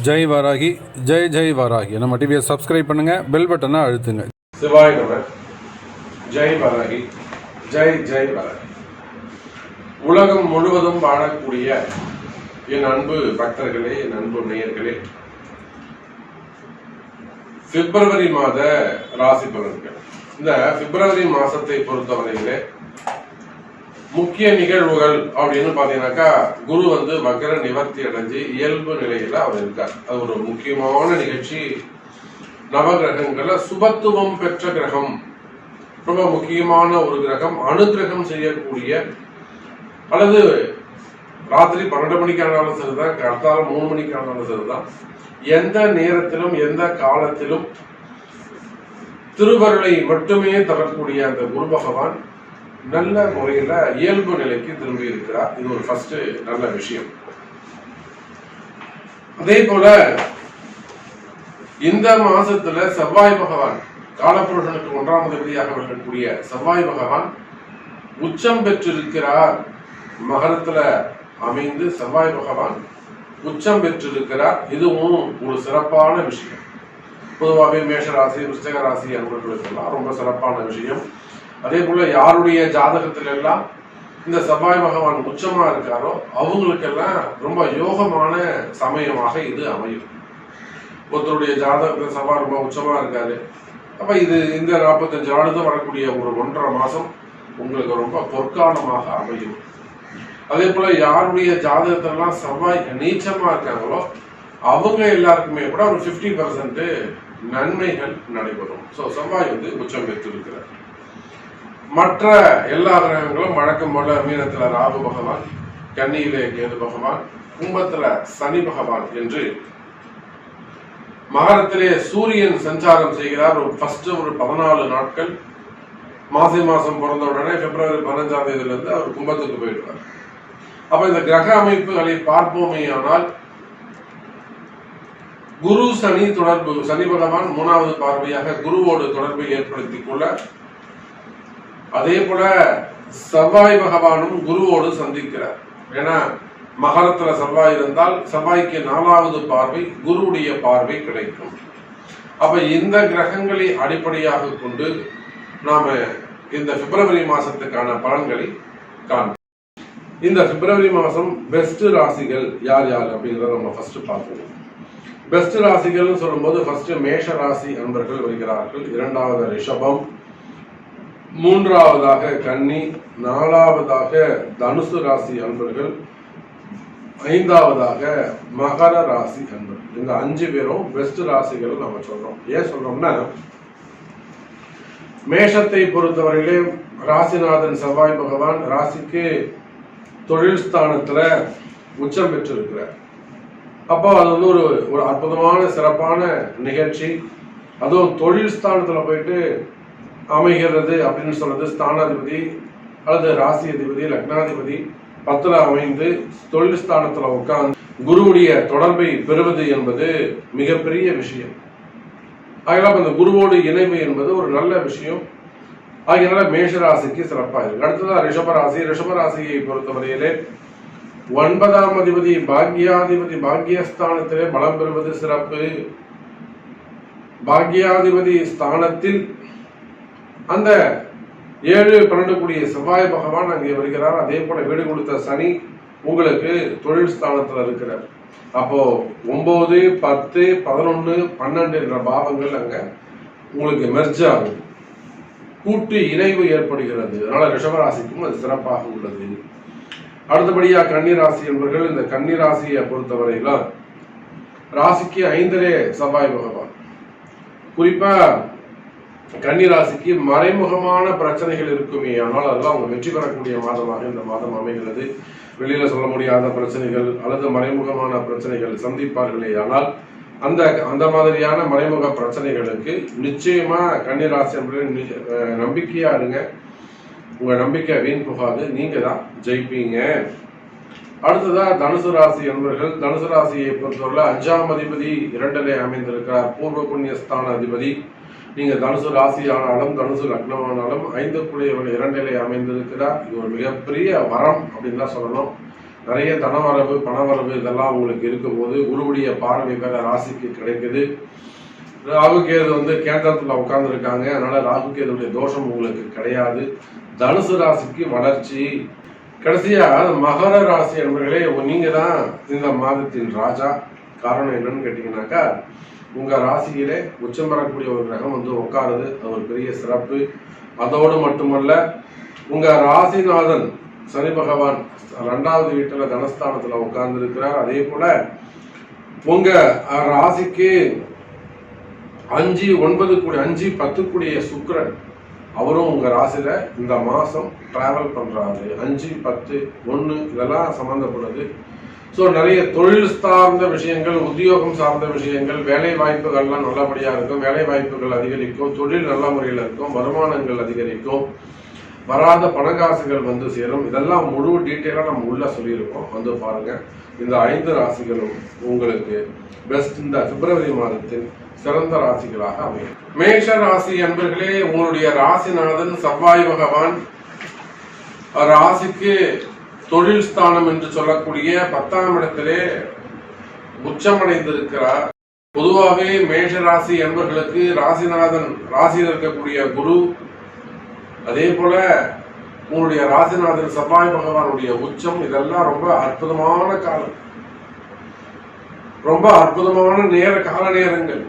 ஜெய் வாராகி, ஜெய் ஜெய் வாராகி. நம்ம டிவியை சப்ஸ்கிரைப் பண்ணுங்க, பெல் பட்டனை அழுத்துங்க. சிவாய் நம. ஜெய் வாராகி, ஜெய் ஜெய் வாராகி. உலகம் முழுவதும் வாழக்கூடிய என் அன்பு பக்தர்களே, என் அன்பு நேயர்களே, பிப்ரவரி மாத ராசி பலன்கள். இந்த பிப்ரவரி மாசத்தை பொறுத்தவரையிலே முக்கிய நிகழ்வுகள் அப்படின்னு பாத்தீங்கன்னாக்கா, குரு வக்ர நிவர்த்தி அடைஞ்சு இயல்பு நிலையில அவர் இருக்கார். அது ஒரு முக்கியமான நிகழ்ச்சி. நவகிரகங்கள்ல சுபத்துவம் பெற்ற கிரகம், ரொம்ப முக்கியமான ஒரு கிரகம். அனுகிரகம் செய்யக்கூடிய, அல்லது ராத்திரி 12 மணிக்கு ஆனாலும் சரிதான், கர்த்தால 3 மணிக்கு ஆனாலும் சரிதான், எந்த நேரத்திலும் எந்த காலத்திலும் திருவருளை மட்டுமே தரக்கூடிய அந்த குரு பகவான் நல்ல முறையில இயல்பு நிலைக்கு திரும்பி இருக்கிறார். இது ஒரு ஃபர்ஸ்ட் நல்ல விஷயம். அதே போல இந்த மாசத்துல செவ்வாய் பகவான், காலப்புருஷனுக்கு 1ஆம் அதிபதியாக விளங்கக்கூடிய செவ்வாய் பகவான் உச்சம் பெற்றிருக்கிறார். மகரத்துல அமைந்து செவ்வாய் பகவான் உச்சம் பெற்றிருக்கிறார். இதுவும் ஒரு சிறப்பான விஷயம். பொதுவாகவே மேஷராசி, விருச்சிக ராசி அன்பர்களுக்கெல்லாம் ரொம்ப சிறப்பான விஷயம். அதே போல யாருடைய ஜாதகத்துல எல்லாம் இந்த செவ்வாய் பகவான் உச்சமா இருக்காரோ அவங்களுக்கெல்லாம் ரொம்ப யோகமான சமயமாக இது அமையும். ஒருத்தருடைய ஜாதகத்துல செவ்வாய் ரொம்ப உச்சமா இருக்காரு, அப்ப இது இந்த 45 நாளுக்கு வரக்கூடிய ஒரு 1.5 மாசம் உங்களுக்கு ரொம்ப பொற்காலமாக அமையும். அதே போல யாருடைய ஜாதகத்திலாம் செவ்வாய் நீச்சமா இருக்காங்களோ அவங்க எல்லாருக்குமே கூட ஒரு 50% நன்மைகள் நடைபெறும். செவ்வாய் உச்சம் பெற்றிருக்கிறார். மற்ற எல்லா கிரகங்களும் வழக்கம் போல மீனத்துல ராகு பகவான், கன்னியிலே கேது பகவான், கும்பத்துல சனி பகவான் என்று, மகரத்திலே சூரியன் சஞ்சாரம் செய்கிறார். ஒரு 14 நாட்கள். மாசி மாசம் பிறந்த உடனே பிப்ரவரி 15ஆம் தேதியில இருந்து அவர் கும்பத்துக்கு போயிடுவார். அப்ப இந்த கிரக அமைப்புகளை பார்ப்போமே ஆனால், குரு சனி தொடர்பு, சனி பகவான் 3வது பார்வையாக குருவோடு தொடர்பை ஏற்படுத்திக் கொள்ள, அதே போல செவ்வாய் பகவானும் குருவோடு சந்திக்கிறார். ஏன்னா மகரத்துல செவ்வாய் இருந்தால் செவ்வாய்க்கு 4வது பார்வை, குருவுடைய பார்வை கிடைக்கும். அப்ப இந்த கிரகங்களை அடிப்படையாக கொண்டு நாம இந்த பிப்ரவரி மாசத்துக்கான பலன்களை காண்போம். இந்த பிப்ரவரி மாசம் பெஸ்ட் ராசிகள் யார் யார் அப்படிங்கிறத நம்ம ஃபர்ஸ்ட் பார்ப்போம். பெஸ்ட் ராசிகள் சொல்லும் போது ஃபர்ஸ்ட் மேஷ ராசி அன்பர்கள் வருகிறார்கள். 2வது ரிஷபம், 3வதாக கன்னி, 4வதாக தனுசு ராசி அன்பர்கள், 5வதாக மகர ராசி அன்பர்கள். இந்த 5 பேரும் பெஸ்ட் ராசிகள் நம்ம சொல்றோம். ஏன் சொல்றோம்னா, மேஷத்தை பொறுத்தவரையிலே ராசிநாதன் செவ்வாய் பகவான் ராசிக்கு தொழில் ஸ்தானத்துல உச்சம் பெற்றிருக்கிறார். அப்போ அது ஒரு அற்புதமான சிறப்பான நிகழ்ச்சி. அதுவும் தொழில் ஸ்தானத்துல போயிட்டு அமைகிறது அப்படின்னு சொல்றது, ஸ்தானாதிபதி அல்லது ராசி அதிபதி, லக்னாதிபதி 10ல அமைந்து தொழில் ஸ்தானத்துல உட்கார்ந்து குருவுடைய தொடர்பை பெறுவது என்பது மிகப்பெரிய விஷயம். ஆகலாம் அந்த குருவோடு இணைவு என்பது ஒரு நல்ல விஷயம். ஆகியனால மேஷராசிக்கு சிறப்பாக இருக்கு. அடுத்ததான் ரிஷபராசி. ரிஷபராசியை பொறுத்தவரையிலே 9ஆம் அதிபதி பாக்யாதிபதி பாக்யஸ்தானத்திலே பலம் பெறுவது சிறப்பு. பாக்யாதிபதி ஸ்தானத்தில் அந்த 7-12 கூடிய செவ்வாய் பகவான் அங்கே வருகிறார். அதே போல வீடு கொடுத்த சனி உங்களுக்கு தொழில் ஸ்தானத்துல இருக்கிறார். அப்போ 9, 10, 11, 12 என்ற பாவங்கள் அங்க உங்களுக்கு மெர்ஜ் ஆகும், கூட்டு இணைவு ஏற்படுகிறது. அதனால ரிஷபராசிக்கும் அது சிறப்பாக உள்ளது. அடுத்தபடியா கன்னிராசி என்பவர்கள், இந்த கன்னிராசியை பொறுத்தவரையிலும் ராசிக்கு 5லே செவ்வாய் பகவான். குறிப்பா கன்னிராசிக்கு மறைமுகமான பிரச்சனைகள் இருக்குமே ஆனால் அதெல்லாம் அவங்க வெற்றி பெறக்கூடிய மாதமாக இந்த மாதம் அமைகிறது. வெளியில சொல்ல முடியாத பிரச்சனைகள் அல்லது மறைமுகமான பிரச்சனைகள் சந்திப்பார்களே ஆனால் அந்த மாதிரியான மறைமுக பிரச்சனைகளுக்கு நிச்சயமா கன்னிராசி நம்பிக்கையா இருங்க. உங்க நம்பிக்கை வீண் போகாது, நீங்க தான் ஜெயிப்பீங்க. அடுத்ததா தனுசு ராசி என்பவர்கள். தனுசு ராசியை பொறுத்தவரை 5ஆம் அதிபதி 2லே அமைந்திருக்கிறார், பூர்வ புண்ணியஸ்தான அதிபதி. நீங்க தனுசு ராசி ஆனாலும் தனுசு லக்னமானாலும் 5 கூடியவர்கள் 2லே அமைந்திருக்கிறார். இது ஒரு மிகப்பெரிய வரம் அப்படின்னு தான் சொல்லணும். நிறைய தனவரவு பணவரவு இதெல்லாம் உங்களுக்கு இருக்கும்போது குருவுடைய பார்வை வேற ராசிக்கு கிடைக்குது. ராகுகேது கேந்திரத்துல உட்கார்ந்து இருக்காங்க. அதனால ராகுகேதுடைய தோஷம் உங்களுக்கு கிடையாது. தனுசு ராசிக்கு வளர்ச்சி. கடைசியா மகர ராசி என்பர்களே, நீங்க தான் இந்த மாதத்தின் ராஜா. காரணம் என்னன்னு கேட்டீங்கன்னாக்கா, உங்க ராசியிலே உச்சம் பெறக்கூடிய ஒரு கிரகம் உட்காருது. அது ஒரு பெரிய சிறப்பு. அதோடு மட்டுமல்ல, உங்க ராசிநாதன் சனி பகவான் 2வது வீட்டுல தனஸ்தானத்துல உட்கார்ந்து இருக்கிறார். அதே போல உங்க ராசிக்கு 5, 9 கூடிய 5, 10 கூடிய சுக்கிரன் அவரும் உங்க ராசியில இந்த மாசம் டிராவல் பண்றாரு. 5, 10, 1 இதெல்லாம் சம்பந்தப்படுது. ஸோ நிறைய தொழில் சார்ந்த விஷயங்கள், உத்தியோகம் சார்ந்த விஷயங்கள், வேலை வாய்ப்புகள்லாம் நல்லபடியா இருக்கும். வேலை வாய்ப்புகள் அதிகரிக்கும், தொழில் நல்ல முறையில் இருக்கும், வருமானங்கள் அதிகரிக்கும், வராத பணக்காசுகள் சேரும். இதெல்லாம் முழு டீட்டெயிலா நம்ம உள்ள சொல்லியிருக்கோம். பாருங்க. இந்த 5 ராசிகளும் உங்களுக்கு பெஸ்ட் இந்த பிப்ரவரி மாதத்தில் சிறந்த ராசிகளாக அமையும். மேஷ ராசி என்பர்களே, உங்களுடைய ராசிநாதன் செவ்வாய் பகவான் ராசிக்கு தொழில் ஸ்தானம் என்று சொல்லக்கூடிய 10ஆம் இடத்திலே உச்சமடைந்திருக்கிறார். பொதுவாகவே மேஷ ராசி என்பர்களுக்கு ராசிநாதன் ராசியில் இருக்கக்கூடிய குரு, அதே போல உங்களுடைய ராசிநாதன் செவ்வாய் பகவானுடைய உச்சம், இதெல்லாம் ரொம்ப அற்புதமான காலம், ரொம்ப அற்புதமான கால நேரங்கள்.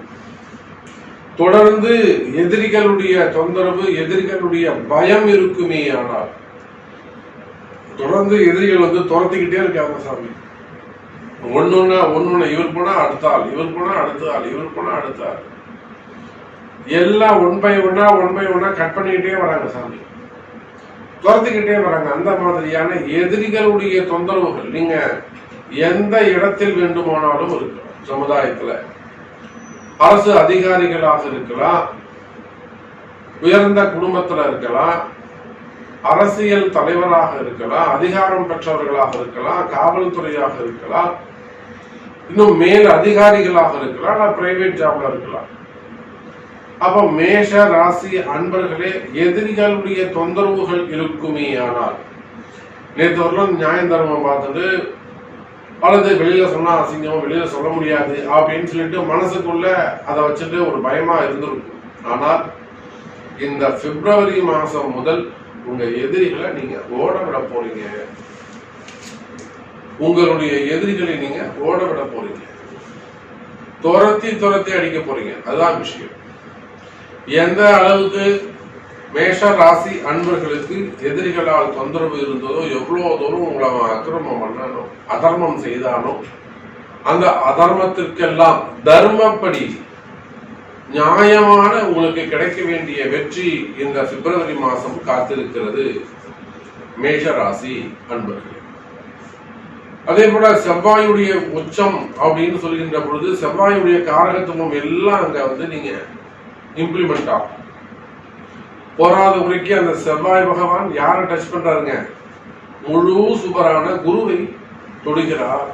தொடர்ந்து எதிரிகளுடைய தொந்தரவு, எதிரிகளுடைய பயம் இருக்குமே. ஆனால் தொடர்ந்து எதிரிகள் துரத்திக்கிட்டே இருக்காங்க சாமி. ஒன்னு இவர் போனா அடுத்த ஆள், இவர் போனா அடுத்த ஆள், இவர் போனா அடுத்த ஆள், எல்லாம் ஒன் பை ஒன்னா கட் பண்ணிக்கிட்டே வராங்க சாமி. துரத்திக்கிட்டே வராங்க. அந்த மாதிரியான எதிரிகளுடைய தொந்தரவுகள் நீங்க எந்த இடத்தில் வேண்டுமானாலும் இருக்கலாம். சமுதாயத்துல அரசு அதிகாரிகளாக இருக்கலாம், உயர்ந்த குடும்பத்துல இருக்கலாம், அரசியல் தலைவராக இருக்கலாம், அதிகாரம் பெற்றவர்களாக இருக்கலாம், காவல்துறையாக இருக்கலாம், இன்னும் மேல் அதிகாரிகளாக இருக்கலாம், பிரைவேட் ஜாப்ல இருக்கலாம். அப்ப மேஷ ராசி அன்பர்களே, எதிரிகளுடைய தொந்தரவுகள் இருக்குமே. ஆனால் நேற்று வரலாம் நியாயம் தர்மம் பார்த்துட்டு, அல்லது வெளியில சொன்னா அசிங்கம், வெளியில சொல்ல முடியாது அப்படின்னு சொல்லிட்டு மனசுக்குள்ள அதை வச்சுட்டு ஒரு பயமா இருந்திருக்கும். ஆனால் இந்த பிப்ரவரி மாசம் முதல் உங்க எதிரிகளை நீங்க ஓட விட போறீங்க. உங்களுடைய எதிரிகளை நீங்க ஓட விட போறீங்க. துரத்தி அடிக்க போறீங்க. அதுதான் விஷயம். எந்த அளவுக்கு மேஷ ராசி அன்பர்களுக்கு எதிரிகளால் தொந்தரவு இருந்ததோ, எவ்வளவு தூரம் உங்களை அக்கிரமம் பண்ணானோ, அதர்மம் செய்தானோ, அந்த அதர்மத்திற்கெல்லாம் தர்மப்படி நியாயமான உங்களுக்கு கிடைக்க வேண்டிய வெற்றி இந்த பிப்ரவரி மாசம் காத்திருக்கிறது மேஷ ராசி அன்பர்கள். அதே போல செவ்வாயுடைய உச்சம் அப்படின்னு சொல்கின்ற பொழுது செவ்வாயுடைய காரகத்துவம் எல்லாம் அங்க நீங்க இம்ப்ளிமெண்ட் ஆகும். போராத உரைக்கு அந்த செவ்வாய் பகவான் யாரை டச் பண்றாருங்க? முழு சுபரான குருவை தொடுகிறார்.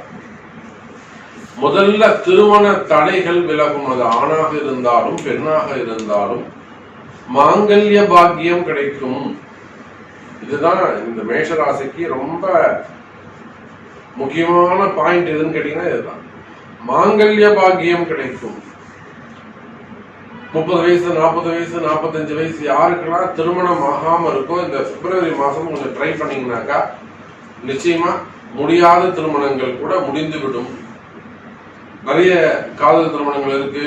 முதல்ல திருமண தடைகள் விலகும். அது ஆணாக இருந்தாலும் பெண்ணாக இருந்தாலும் மாங்கல்ய பாக்கியம் கிடைக்கும். இதுதான் இந்த மேஷராசிக்கு ரொம்ப முக்கியமான பாயிண்ட் எதுன்னு கேட்டீங்கன்னா இதுதான். மாங்கல்ய பாக்கியம் கிடைக்கும். 30 வயசு 40 வயசு 45 வயசு யாருக்கெல்லாம் திருமணம் ஆகாம இருக்கும், இந்த பிப்ரவரி மாசம் கொஞ்சம் ட்ரை பண்ணீங்கன்னாக்கா நிச்சயமா முடியாத திருமணங்கள் கூட முடிந்துவிடும். நிறைய காதல் திருமணங்கள் இருக்கு.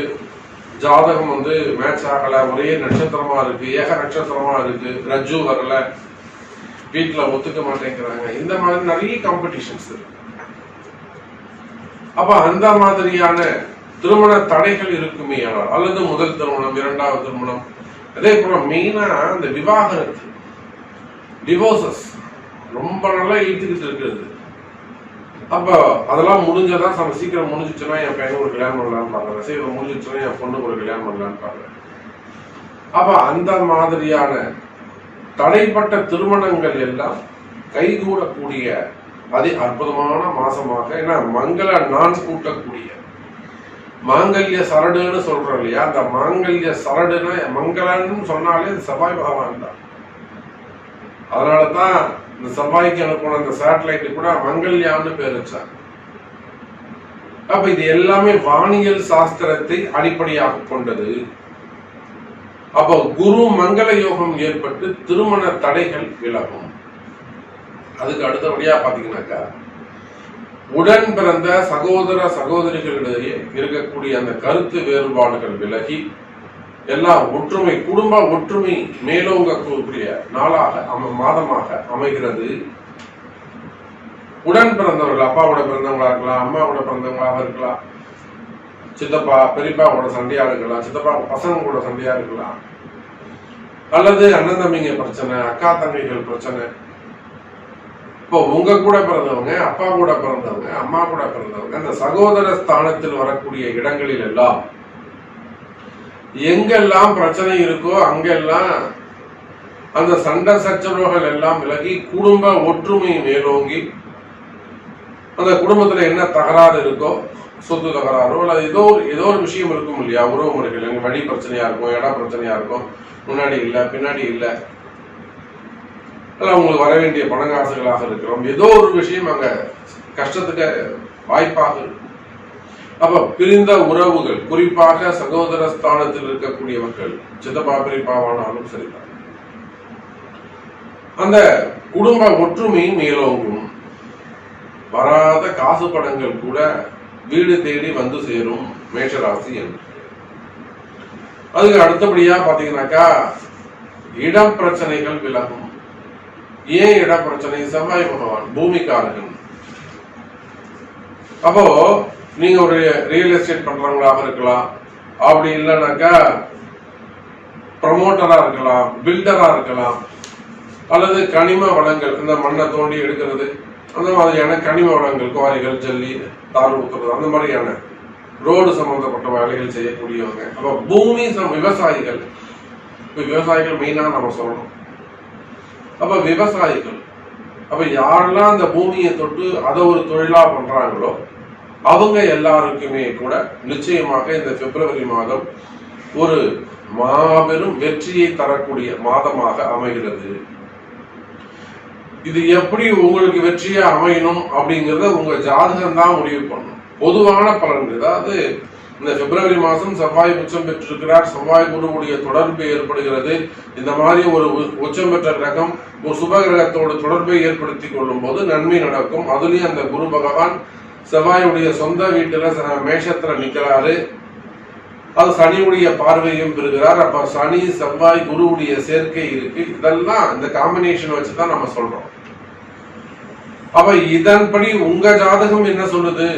ஜாதகம் மேட்ச் ஆகல, ஒரே நட்சத்திரமா இருக்கு, ஏக நட்சத்திரமா இருக்கு, ரஜ்ஜு வரல, வீட்டுல ஒத்துக்க மாட்டேங்கிறாங்க. இந்த மாதிரி நிறைய காம்படிஷன்ஸ் இருக்கு. அப்ப அந்த மாதிரியான திருமண தடைகள் இருக்குமே. ஆனால் அல்லது முதல் திருமணம், 2வது திருமணம், அதே போல மெயினா இந்த விவாகரத்து, டிவோர்சஸ் ரொம்ப நல்லா இழுத்துக்கிட்டு இருக்கிறது. அப்ப அதெல்லாம் முடிஞ்சதான் சீக்கிரம் முடிஞ்சிச்சுன்னா என் பையனுக்கு ஒரு கல்யாணம் பண்ணலான்னு பாக்குறேன், சீக்கிரம் முடிஞ்சிச்சுன்னா என் பொண்ணுக்கு ஒரு கல்யாணம் பண்ணலான்னு பாக்குறேன். அப்ப அந்த மாதிரியான தடைப்பட்ட திருமணங்கள் எல்லாம் கைகூடக்கூடிய அதி அற்புதமான மாசமாக, ஏன்னா மங்கள நான் கூட்டக்கூடிய மாங்கல்ய சரடுன்னு சொல்றோம் இல்லையா, அந்த மாங்கல்ய சரடுன்னு மங்களன்னு சொன்னாலே செவ்வாய் பகவான் தான். அதனாலதான் இந்த செவ்வாய்க்கு அனுப்பின அந்த சேட்டலைட் கூட மங்கள்யான்னு பேர் வச்சாங்க. அப்ப இது எல்லாமே வானியல் சாஸ்திரத்தை அடிப்படையாக கொண்டது. அப்போ குரு மங்கள யோகம் ஏற்பட்டு திருமண தடைகள் விலகும். அதுக்கு அடுத்தபடியா பாத்தீங்கன்னாக்கா உடன் பிறந்த சகோதர சகோதரிகளிடையே இருக்கக்கூடிய அந்த கருத்து வேறுபாடுகள் விலகி எல்லாம் ஒற்றுமை, குடும்ப ஒற்றுமை மேலோங்கக்கூடிய நாளாக மாதமாக அமைகிறது. உடன் பிறந்தவர்கள், அப்பாவோட பிறந்தவங்களா இருக்கலாம், அம்மாவோட பிறந்தவங்களாக இருக்கலாம், சித்தப்பா பெரியப்பாவோட சண்டையா இருக்கலாம், சித்தப்பா பசங்க கூட சண்டையா இருக்கலாம், அல்லது அண்ணன் தம்பிங்க பிரச்சனை, அக்கா தங்கைகள் பிரச்சனை. இப்போ உங்க கூட பிறந்தவங்க, அப்பா கூட பிறந்தவங்க, அம்மா கூட பிறந்தவங்க, அந்த சகோதர ஸ்தானத்தில் வரக்கூடிய இடங்களில் எல்லாம் எங்கெல்லாம் பிரச்சனை இருக்கோ அங்கெல்லாம் அந்த சண்டை சச்சரவுகள் எல்லாம் விலகி குடும்ப ஒற்றுமை மேலோங்கி அந்த குடும்பத்துல என்ன தகராறு இருக்கோ, சொத்து தகராறோ அல்லது ஏதோ ஒரு விஷயம் இருக்கும் இல்லையா, உறவு முறைகள், எங்க வழி பிரச்சனையா இருக்கும், இட பிரச்சனையா இருக்கும், முன்னாடி இல்ல பின்னாடி இல்ல, உங்களுக்கு வர வேண்டிய பணங்காசுகளாக இருக்கிறோம், ஏதோ ஒரு விஷயம் அங்க கஷ்டத்துக்கு வாய்ப்பாக இருக்கும். அப்ப பிரிந்த உறவுகள், குறிப்பாக சகோதர ஸ்தானத்தில் இருக்கக்கூடியவர்கள், சித்தப்பா பெரியப்பாவானாலும் சரிதான், அந்த குடும்ப ஒற்றுமை மேலோங்கும். வராத காசு படங்கள் கூட வீடு தேடி வந்து சேரும் மேஷராசி என்று. அதுக்கு அடுத்தபடியா பாத்தீங்கன்னாக்கா இடம் பிரச்சனைகள் விலகும். ஏன் இட பிரச்சனை? செவ்வாய் பகவான் பூமிக்காரகன். அப்போ நீங்க ஒரு ரியல் எஸ்டேட் பண்றவங்களாக இருக்கலாம், அப்படி இல்லைனாக்கா ப்ரமோட்டரா இருக்கலாம், பில்டரா இருக்கலாம், அல்லது கனிம வளங்கள், இந்த மண்ணை தோண்டி எடுக்கிறது, அந்த மாதிரியான கனிம வளங்கள், குவாரிகள், ஜல்லி, தார் ஊத்துறது, அந்த மாதிரியான ரோடு சம்பந்தப்பட்ட வேலைகள் செய்யக்கூடியவங்க. அப்ப பூமி விவசாயிகள், விவசாயிகள் மெயினா நம்ம சொல்லணும். அப்ப விவசாயிகள், அப்ப யாரெல்லாம் அந்த பூமியை தொட்டு அதை ஒரு தொழிலா பண்றாங்களோ அவங்க எல்லாருக்குமே கூட நிச்சயமாக இந்த பிப்ரவரி மாதம் ஒரு மாபெரும் வெற்றியை தரக்கூடிய மாதமாக அமைகிறது. இது எப்படி உங்களுக்கு வெற்றியா அமையணும் அப்படிங்கறத உங்க ஜாதகம் தான் முடிவு பண்ணும். பொதுவான பலன்கள், அதாவது இந்த பிப்ரவரி மாதம் செவ்வாய் உச்சம் பெற்றிருக்கிறார், செவ்வாய் குருவுடைய தொடர்பு ஏற்படுகிறது. இந்த மாதிரி ஒரு உச்சம் பெற்ற கிரகம் ஒரு சுப கிரகத்தோட தொடர்பை ஏற்படுத்தி கொள்ளும் போது நன்மை நடக்கும். அதுலயும் அந்த குரு பகவான் செவ்வாயுடைய சொந்த வீட்டுல மேஷத்துல நிக்கிறாரு, அது சனியுடைய பார்வையும் பெறுகிறார். அப்ப சனி செவ்வாய் குருவுடைய சேர்க்கை இருக்கு. இதெல்லாம் இந்த காம்பினேஷன் வச்சுதான் நம்ம சொல்றோம். அப்ப இதன்படி உங்க ஜாதகம் என்ன சொல்லுது?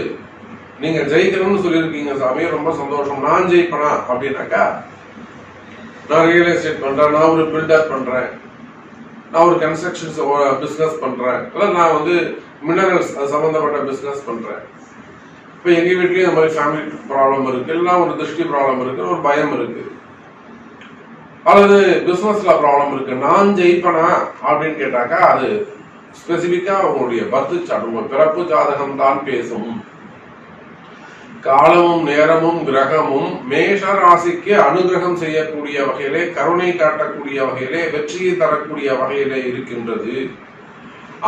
நீங்க ஜெயிக்கணும்னு சொல்லியிருக்கீங்க சாமி, ரொம்ப சந்தோஷம். நான் ஜெயிப்பனா அப்படின்னாக்கா, நான் ரியல் எஸ்டேட் பண்றேன், நான் ஒரு பில்டர் பண்றேன், நான் ஒரு கன்ஸ்ட்ரக்ஷன் பிசினஸ் பண்றேன், இல்ல நான் வந்து மினரல்ஸ் சம்பந்தப்பட்ட பிசினஸ் பண்றேன். இப்ப எங்க வீட்லயும் இந்த மாதிரி ஃபேமிலி ப்ராப்ளம் இருக்கு, எல்லாம் ஒரு திருஷ்டி ப்ராப்ளம் இருக்கு, ஒரு பயம் இருக்கு, அல்லது பிசினஸ்ல ப்ராப்ளம் இருக்கு. நான் ஜெயிப்பனா அப்படின்னு கேட்டாக்கா அது ஸ்பெசிபிக்கா உங்களுடைய பர்த் சார்ட், உங்க பிறப்பு ஜாதகம் தான் பேசும். காலமும் நேரமும் கிரகமும் மேஷ ராசிக்கு அனுகிரகம் செய்யக்கூடிய வகையிலே, கருணை காட்டக்கூடிய வகையிலே, வெற்றியை தரக்கூடிய வகையிலே இருக்கின்றது.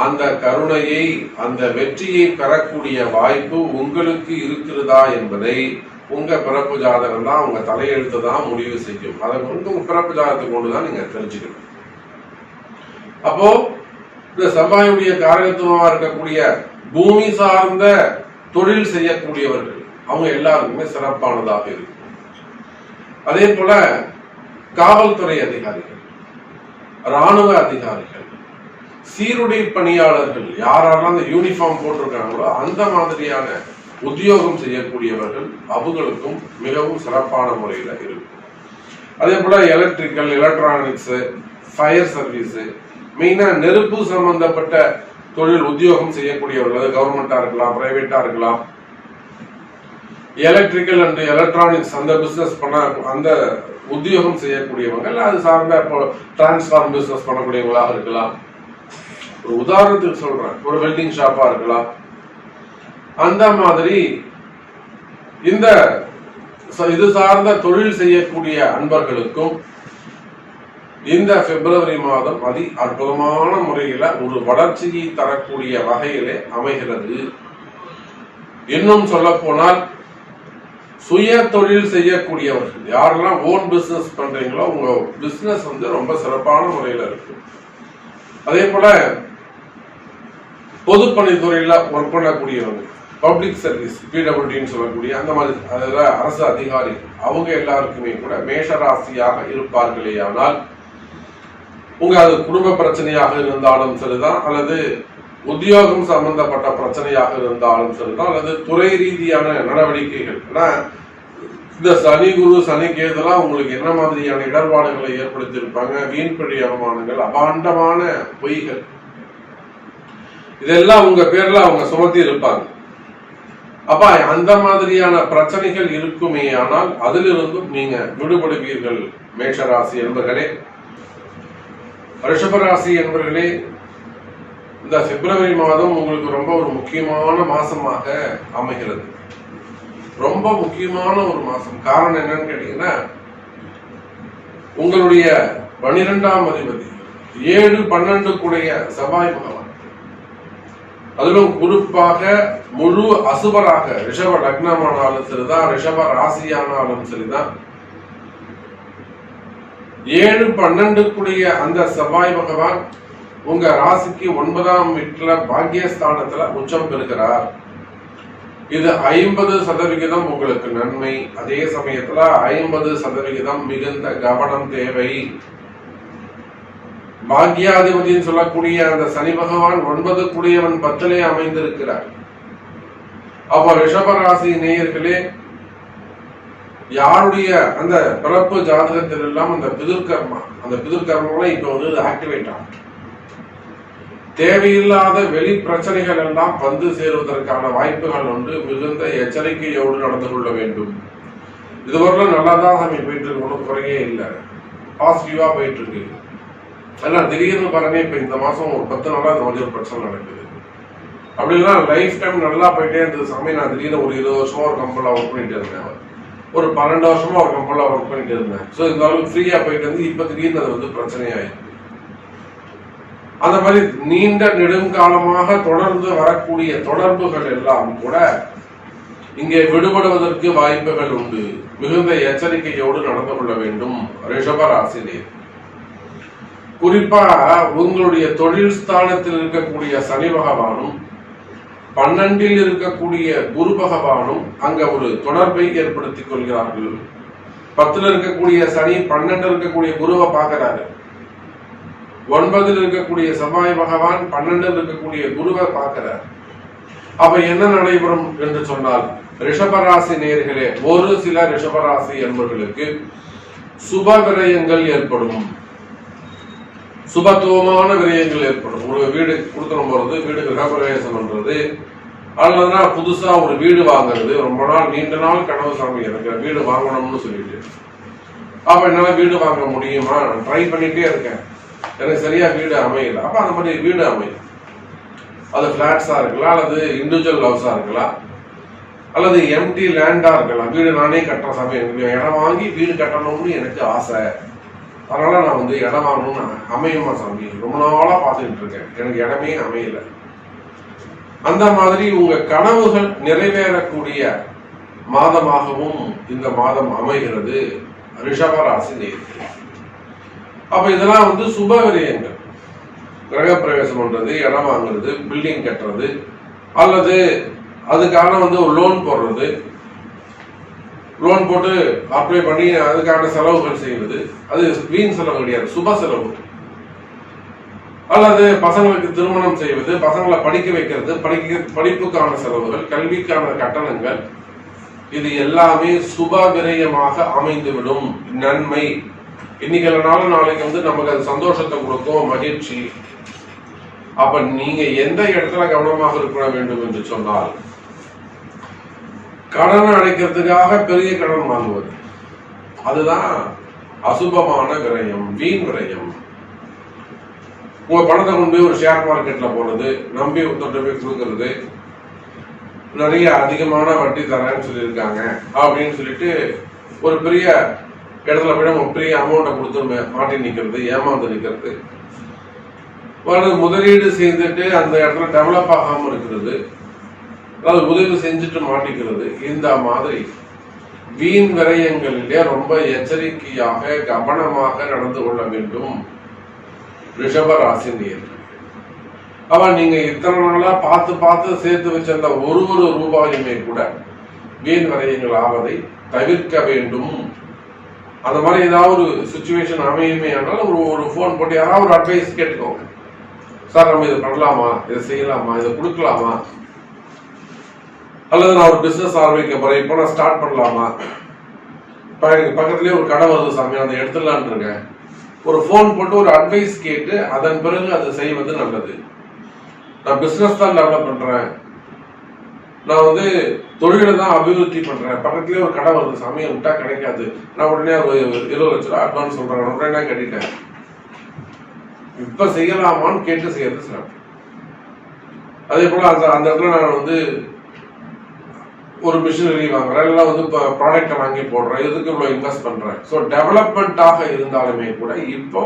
அந்த கருணையை, அந்த வெற்றியை பெறக்கூடிய வாய்ப்பு உங்களுக்கு இருக்கிறதா என்பதை உங்க பிறப்பு ஜாதகம் தான், உங்க தலையெழுத்து தான் முடிவு செய்யும். அதை உங்க பிறப்பு ஜாதகத்தை கொண்டுதான் நீங்க தெரிஞ்சுக்கணும். அப்போ இந்த செவ்வாயுடைய காரகத்துவமா இருக்கக்கூடிய பூமி சார்ந்த தொழில் செய்யக்கூடியவர்கள் அவங்க எல்லாருக்குமே சிறப்பானதாக இருக்கும். அதே போல காவல்துறை அதிகாரிகள், ராணுவ அதிகாரிகள், சீருடை பணியாளர்கள், யாரெல்லாம் அந்த யூனிஃபார்ம் போட்டிருக்காங்களோ அந்த மாதிரியான உத்தியோகம் செய்யக்கூடியவர்கள் அவங்களுக்கும் மிகவும் சிறப்பான முறையில இருக்கும். அதே போல எலக்ட்ரிக்கல், எலக்ட்ரானிக்ஸ், ஃபயர் சர்வீஸ், மெயினா நெருப்பு சம்பந்தப்பட்ட தொழில் உத்தியோகம் செய்யக்கூடியவர்கள், கவர்மெண்டா இருக்கலாம், பிரைவேட்டா இருக்கலாம், எலக்ட்ரிக்கல் அண்ட் எலக்ட்ரானிக்ஸ் அந்த பிசினஸ் பண்ண அந்த உத்தியோகம் செய்யக்கூடியவங்க, அது சார்ந்த டிரான்ஸ்ஃபார்ம் பிசினஸ் பண்ணக்கூடியவங்களாக இருக்கலாம். ஒரு உதாரணத்துக்கு சொல்றேன், ஒரு வெல்டிங் ஷாப்பா இருக்கலாம். அந்த மாதிரி இந்த இது சார்ந்த தொழில் செய்யக்கூடிய அன்பர்களுக்கும் இந்த பிப்ரவரி மாதம் அற்புதமான முறையில ஒரு வளர்ச்சியை தரக்கூடிய வகையிலே அமைகிறது. இன்னும் சொல்ல போனால் சுய தொழில் செய்யக்கூடியவர்கள் யாரெல்லாம் ஓன் பிசினஸ் பண்றீங்களோ உங்க பிசினஸ் ரொம்ப சிறப்பான முறையில இருக்கு. அதே போல பொதுப்பணித்துறையில ஒர்க் பண்ணக்கூடியவங்க, பப்ளிக் சர்வீஸ், பிடபிள்யூடின்னு சொல்லக்கூடிய அந்த மாதிரி அரசு அதிகாரி, அவங்க எல்லாருக்குமே கூட மேஷராசியாக இருப்பார்களே. ஆனால் உங்க அது குடும்ப பிரச்சனையாக இருந்தாலும் சரிதான், அல்லது உத்தியோகம் சம்பந்தப்பட்ட பிரச்சனையாக இருந்தாலும் சரிதான், அல்லது துறை ரீதியான நடவடிக்கைகள். இந்த சனி குரு சனி கேதுலாம் உங்களுக்கு என்ன மாதிரியான இடர்பாடுகளை ஏற்படுத்தி இருப்பாங்க, வீண்பழி அவமானங்கள், அபாண்டமான பொய்கள், இதெல்லாம் உங்க பேர்ல அவங்க சுமத்தி இருப்பாங்க. அப்ப அந்த மாதிரியான பிரச்சனைகள் இருக்குமே, ஆனால் அதிலிருந்தும் நீங்க விடுபடுவீர்கள். மேஷராசி என்பர்களே, ரிஷபராசி என்பர்களே, இந்த பிப்ரவரி மாதம் உங்களுக்கு ரொம்ப ஒரு முக்கியமான மாசமாக அமைகிறது. ரொம்ப முக்கியமான ஒரு மாசம். காரணம் என்னன்னு கேட்டீங்கன்னா, உங்களுடைய 12ஆம் அதிபதி 7, 12 கூடிய செவ்வாய் பகவான், அதிலும் குறிப்பாக முழு அசுபராக ரிஷப லக்னமானாலும் சரிதான், ரிஷப ராசியானாலும் சரிதான், 7, 12 கூடிய அந்த செவ்வாய் பகவான் உங்க ராசிக்கு 9ஆம் வீட்டுல பாக்கியஸ்தானத்துல உச்சம் பெறுகிறார். இது 50% உங்களுக்கு நன்மை. அதே சமயத்துல 50% மிகுந்த கவனம் தேவை. பாக்கியாதிபதினு சொல்லக்கூடிய அந்த சனி பகவான் 9 கூடியவன் 10லே அமைந்திருக்கிறார். அப்ப ரிஷபராசி நேயர்களே, யாருடைய அந்த பிறப்பு ஜாதகத்தில் எல்லாம் அந்த பிதுர்கர்மா இப்ப ஆக்டிவேட் ஆகும். தேவையில்லாத வெளி பிரச்சனைகள் எல்லாம் வந்து சேருவதற்கான வாய்ப்புகள் உண்டு. மிகுந்த எச்சரிக்கையோடு நடந்து கொள்ள வேண்டும். இதுவரையிலும் நல்லா தான் சாமி போயிட்டு இருக்கு, ஒன்றும் குறையே இல்லை, பாசிட்டிவா போயிட்டு இருக்கு. எல்லாம் திடீர்னு பாருங்க, இப்ப இந்த மாசம் ஒரு 10 நாளா இந்த மாதிரி ஒரு பிரச்சனை நடக்குது. அப்படின்னா லைஃப் டைம் நல்லா போயிட்டே இருந்தது சாமி. நான் திடீர்னு ஒரு 20 வருஷமா ஒரு கம்பெனில ஒர்க் பண்ணிட்டு இருந்தேன், ஒரு 12 வருஷமா ஒரு கம்பெனில ஒர்க் பண்ணிட்டு இருந்தேன். ஸோ இந்த அளவுக்கு ஃப்ரீயா போயிட்டு இருந்து இப்ப திடீர்னு அது பிரச்சனையாயிருக்கு. அந்த மாதிரி நீண்ட நெடுங்காலமாக தொடர்ந்து வரக்கூடிய தொடர்புகள் எல்லாம் கூட இங்கே விடுபடுவதற்கு வாய்ப்புகள் உண்டு. மிகுந்த எச்சரிக்கையோடு நடந்து கொள்ள வேண்டும் ரிஷபராசிலே. குறிப்பா உங்களுடைய தொழில் ஸ்தானத்தில் இருக்கக்கூடிய சனி பகவானும் 12ல் இருக்கக்கூடிய குரு பகவானும் அங்க ஒரு தொடர்பை ஏற்படுத்திக் கொள்கிறார்கள். 10ல் இருக்கக்கூடிய சனி 12ல் இருக்கக்கூடிய குருவை பார்க்கிறாரு. 9ல் இருக்கக்கூடிய செவ்வாய் பகவான் 12ல் இருக்கக்கூடிய குருவை பார்க்கிறார். அப்ப என்ன நடைபெறும் என்று சொன்னால், ரிஷபராசி நேயர்களே, ஒரு சில ரிஷபராசி என்பவர்களுக்கு சுப விரயங்கள் ஏற்படும். சுபத்துவமான விரயங்கள் ஏற்படும். ஒரு வீடு கொடுக்கணும் போறது, வீடு கிரகப்பிரவேசம் பண்றது, அல்லதுனா புதுசா ஒரு வீடு வாங்குறது. ரொம்ப நாள் நீண்ட நாள் கனவு சாமி எனக்கு வீடு வாங்கணும்னு சொல்லிட்டு, அப்ப என்னால வீடு வாங்க முடியுமா, நான் ட்ரை பண்ணிட்டே இருக்கேன், எனக்கு சரியா வீடு அமையல. அப்ப அந்த மாதிரி வீடு அமையும். அது பிளாட்ஸா இருக்கலாம், அல்லது இண்டிவிஜுவல் ஹவுஸா இருக்கலாம், அல்லது எம்டி லேண்டா இருக்கலாம். வீடு நானே கட்டுற சாமி, எனக்கு இடம் வாங்கி வீடு கட்டணும்னு எனக்கு ஆசை, அதனால நான் இடம் வாங்கணும்னு அமையுமா சாமி, ரொம்ப நாளா பார்த்துக்கிட்டு இருக்கேன், எனக்கு இடமே அமையல. அந்த மாதிரி உங்க கனவுகள் நிறைவேறக்கூடிய மாதமாகவும் இந்த மாதம் அமைகிறது ரிஷபராசி நேயர்களே. அப்ப இதெல்லாம் சுப விரயங்கள். கிரகப்பிரவேசம் பண்றது, இடம் வாங்குறது, பில்டிங் கட்டுறது, அல்லது அதுக்கான ஒரு லோன் போடுறது, லோன் போட்டு அப்ளை பண்ணி அதுக்கான செலவுகள் செய்வது. அது வீண் செலவு கிடையாது, சுப செலவு. அல்லது பசங்களுக்கு திருமணம் செய்வது, பசங்களை படிக்க வைக்கிறது, படிப்புக்கான செலவுகள், கல்விக்கான கட்டணங்கள், இது எல்லாமே சுப விரயமாக அமைந்துவிடும். நன்மை. இன்னைக்கு இல்லைனாலும் நாளைக்கு நமக்கு அது சந்தோஷத்தை கொடுக்கும், மகிழ்ச்சி. அப்ப நீங்க எந்த இடத்துல கவனமாக இருக்க வேண்டும் என்று சொன்னால், கடனை அடைக்கிறதுக்காக பெரிய கடன் வாங்குவது, அதுதான் அசுபமான விரயம், வீண் விரயம். உங்க பணத்தை கொண்டு போய் ஒரு ஷேர் மார்க்கெட்ல போடுறது, நம்பி தொட்டு போய் கொடுக்கறது, நிறைய அதிகமான வட்டி தரேன்னு சொல்லியிருக்காங்க அப்படின்னு சொல்லிட்டு ஒரு பெரிய இடத்துல போய் நம்ம பெரிய அமௌண்ட்டை கொடுத்து மாட்டி நிற்கிறது, ஏமாந்து நிற்கிறது, முதலீடு செய்துட்டு அந்த இடத்துல டெவலப் ஆகாம இருக்கிறது, அதாவது உதவி செஞ்சுட்டு மாட்டிக்கிறது. இந்த மாதிரி வீண் விரயங்களிலே ரொம்ப எச்சரிக்கையாக கவனமாக நடந்து கொள்ள வேண்டும் ரிஷப ராசி நேயர்கள். அவன் நீங்க இத்தனை நாளா பார்த்து பார்த்து சேர்த்து வச்சிருந்த ஒரு ரூபாயுமே கூட வீண் விரயங்கள் ஆவதை தவிர்க்க வேண்டும். அந்த மாதிரி ஏதாவது ஒரு சுச்சுவேஷன் அமையுமே ஆனால் ஒரு போன் போட்டு யாராவது ஒரு அட்வைஸ் கேட்டுக்கோங்க. சார் நம்ம இதை பண்ணலாமா, இதை செய்யலாமா, இதை கொடுக்கலாமா, அல்லது நான் ஒரு பிசினஸ் ஆரம்பிக்க போறேன், இப்போ நான் ஸ்டார்ட் பண்ணலாமா, இப்போ எனக்கு பக்கத்துலேயே ஒரு கடை வருது சாமி, அதை எடுத்துடலான் இருக்கேன். ஒரு போன் போட்டு ஒரு அட்வைஸ் கேட்டு அதன் பிறகு அதை செய்வது நல்லது. நான் பிசினஸ் தான் டெவலப் பண்றேன், நான் தொழிலை தான் அபிவிருத்தி பண்றேன், பக்கத்துலேயே ஒரு கடை வருது சாமி, விட்டா கிடைக்காது, நான் உடனே ஒரு 20 லட்ச ரூபா அட்வான்ஸ் சொல்றேன், உடனே கட்டிட்டேன், இப்ப செய்யலாமான்னு கேட்டு செய்யறது சிறப்பு. அதே போல அந்த இடத்துல நான் ஒரு மிஷினரி வாங்குறேன், இல்லை ப்ராடக்டை வாங்கி போடுறேன், இதுக்கு இவ்வளவு இன்வெஸ்ட் பண்றேன். ஸோ டெவலப்மெண்ட்டாக இருந்தாலுமே கூட இப்போ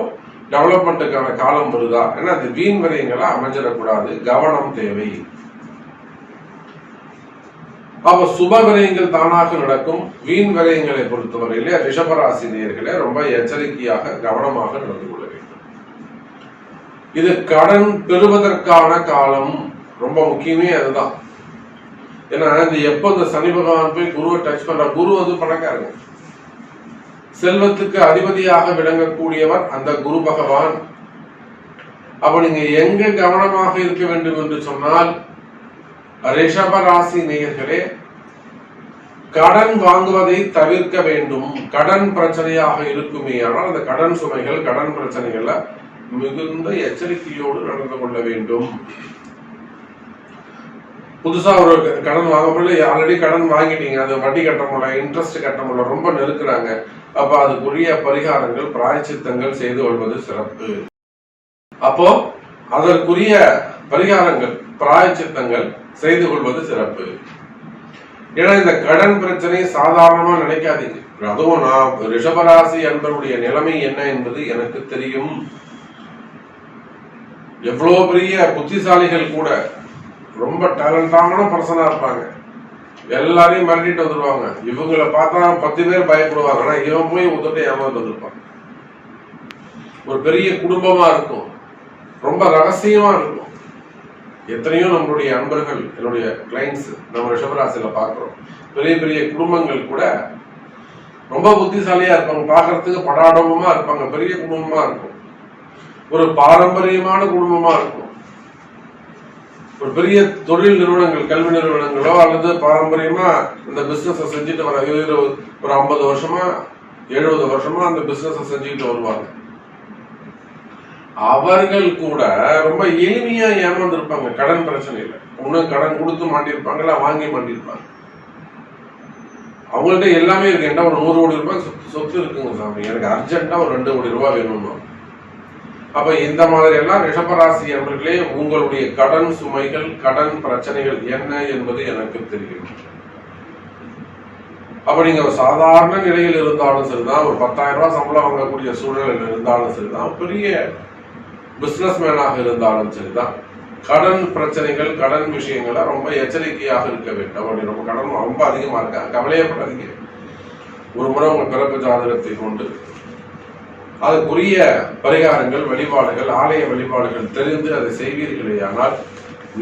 டெவலப்மெண்ட்டுக்கான காலம் வருதா, ஏன்னா அது வீண் விரயங்களா அமைஞ்சிடக்கூடாது, கவனம் தேவை. அப்ப சுப விரயங்கள் தானாக நடக்கும். வீண் விரயங்களை பொறுத்தவரையிலே ரிஷபராசி நேயர்களே ரொம்ப எச்சரிக்கையாக கவனமாக நடந்து கொள்ள வேண்டும். இது கடன் பெறுவதற்கான காலம், ரொம்ப முக்கியமே அதுதான். ஏன்னா எப்ப இந்த சனி பகவான் போய் குருவை டச் பண்ற, குரு பணக்காரங்க, செல்வத்துக்கு அதிபதியாக விளங்கக்கூடியவர் அந்த குரு பகவான். அப்ப நீங்க எங்க கவனமாக இருக்க வேண்டும் என்று சொன்னால், ரிஷப ராசி நேயர்களே கடன் வாங்குவதை தவிர்க்க வேண்டும். கடன் பிரச்சனையாக இருக்குமே ஆனால் அந்த கடன் சுமைகள், கடன் பிரச்சனைகள்ல மிகுந்த எச்சரிக்கையோடு நடந்து கொள்ள வேண்டும். புதுசா ஒரு கடன் வாங்க முடியல, ஆல்ரெடி கடன் வாங்கிட்டீங்க, அது வட்டி கட்ட முடியல, இன்ட்ரெஸ்ட் கட்ட முடியல, ரொம்ப நெருக்குறாங்க, அப்ப அதுக்குரிய பரிகாரங்கள், பிராயச்சித்தங்கள் செய்து கொள்வது சிறப்பு. அப்போ அதற்குரிய பரிகாரங்கள், பிராயச்சித்தங்கள் செய்து கொள்வது சிறப்பு. ஏன்னா இந்த கடன் பிரச்சனை சாதாரணமா நினைக்காதீங்க. அதுவும் நான் ரிஷபராசி என்பவருடைய நிலைமை என்ன என்பது எனக்கு தெரியும். எவ்வளவு பெரிய புத்திசாலிகள் கூட ரொம்ப டேலண்டான பர்சனா இருப்பாங்க, எல்லாரையும் மிரட்டிட்டு வந்துருவாங்க. இவங்களை பார்த்தா 10 பேர் பயப்படுவாங்க, ஆனா இவன் போய் ஒத்துட்டு ஏமாந்து வந்திருப்பான். ஒரு பெரிய குடும்பமா இருக்கும், ரொம்ப ரகசியமா இருக்கும். எத்தனையோ நம்மளுடைய அன்பர்கள், என்னுடைய கிளைண்ட்ஸ் நம்ம ரிஷபராசியில பாக்குறோம். பெரிய பெரிய குடும்பங்கள் கூட ரொம்ப புத்திசாலியா இருப்பாங்க, பாக்குறதுக்கு படாடமா இருப்பாங்க, பெரிய குடும்பமா இருக்கும், ஒரு பாரம்பரியமான குடும்பமா இருக்கும். ஒரு பெரிய தொழில் நிறுவனங்கள், கல்வி நிறுவனங்களோ அல்லது பாரம்பரியமா இந்த பிசினஸ் செஞ்சுட்டு வர ஒரு 50 வருஷமா 70 வருஷமா அந்த பிசினஸ் செஞ்சுட்டு வருவாங்க. அவர்கள் கூட ரொம்ப எளிமையா ஏமாந்துருப்பாங்க கடன் பிரச்சனையில. இன்னும் கடன் கொடுத்து மாட்டிருப்பாங்க, வாங்கி மாட்டிருப்பாங்க. அவங்கள்ட்ட எல்லாமே இருக்கு, என்ன ஒரு 100 கோடி ரூபாய் சொத்து இருக்குங்க சாமி, எனக்கு அர்ஜென்ட்டா ஒரு 2 கோடி ரூபாய் வேணும்னு. அப்ப இந்த மாதிரி எல்லாம் ரிஷபராசி அவர்களே உங்களுடைய கடன் சுமைகள், கடன் பிரச்சனைகள் என்ன என்பது எனக்கு தெரியும். அப்ப நீங்க ஒரு சாதாரண நிலையில் இருந்தாலும் சரிதான், ஒரு 10,000 ரூபாய் சம்பளம் வாங்கக்கூடிய சூழலில் இருந்தாலும் சரிதான், பெரிய பிசினஸ் மேனாக இருந்தாலும் சரிதான், கடன் பிரச்சனைகள், கடன் விஷயங்கள ரொம்ப எச்சரிக்கையாக இருக்க வேண்டும். அப்படி ரொம்ப கடன் ரொம்ப அதிகமா இருக்காங்க, கவலையப்படாதீங்க. ஒரு முறை உங்க பிறப்பு ஜாதகத்தை கொண்டு அதுக்குரிய பரிகாரங்கள், வழிபாடுகள், ஆலய வழிபாடுகள் தெரிந்து அதை செய்வீர்களே ஆனால்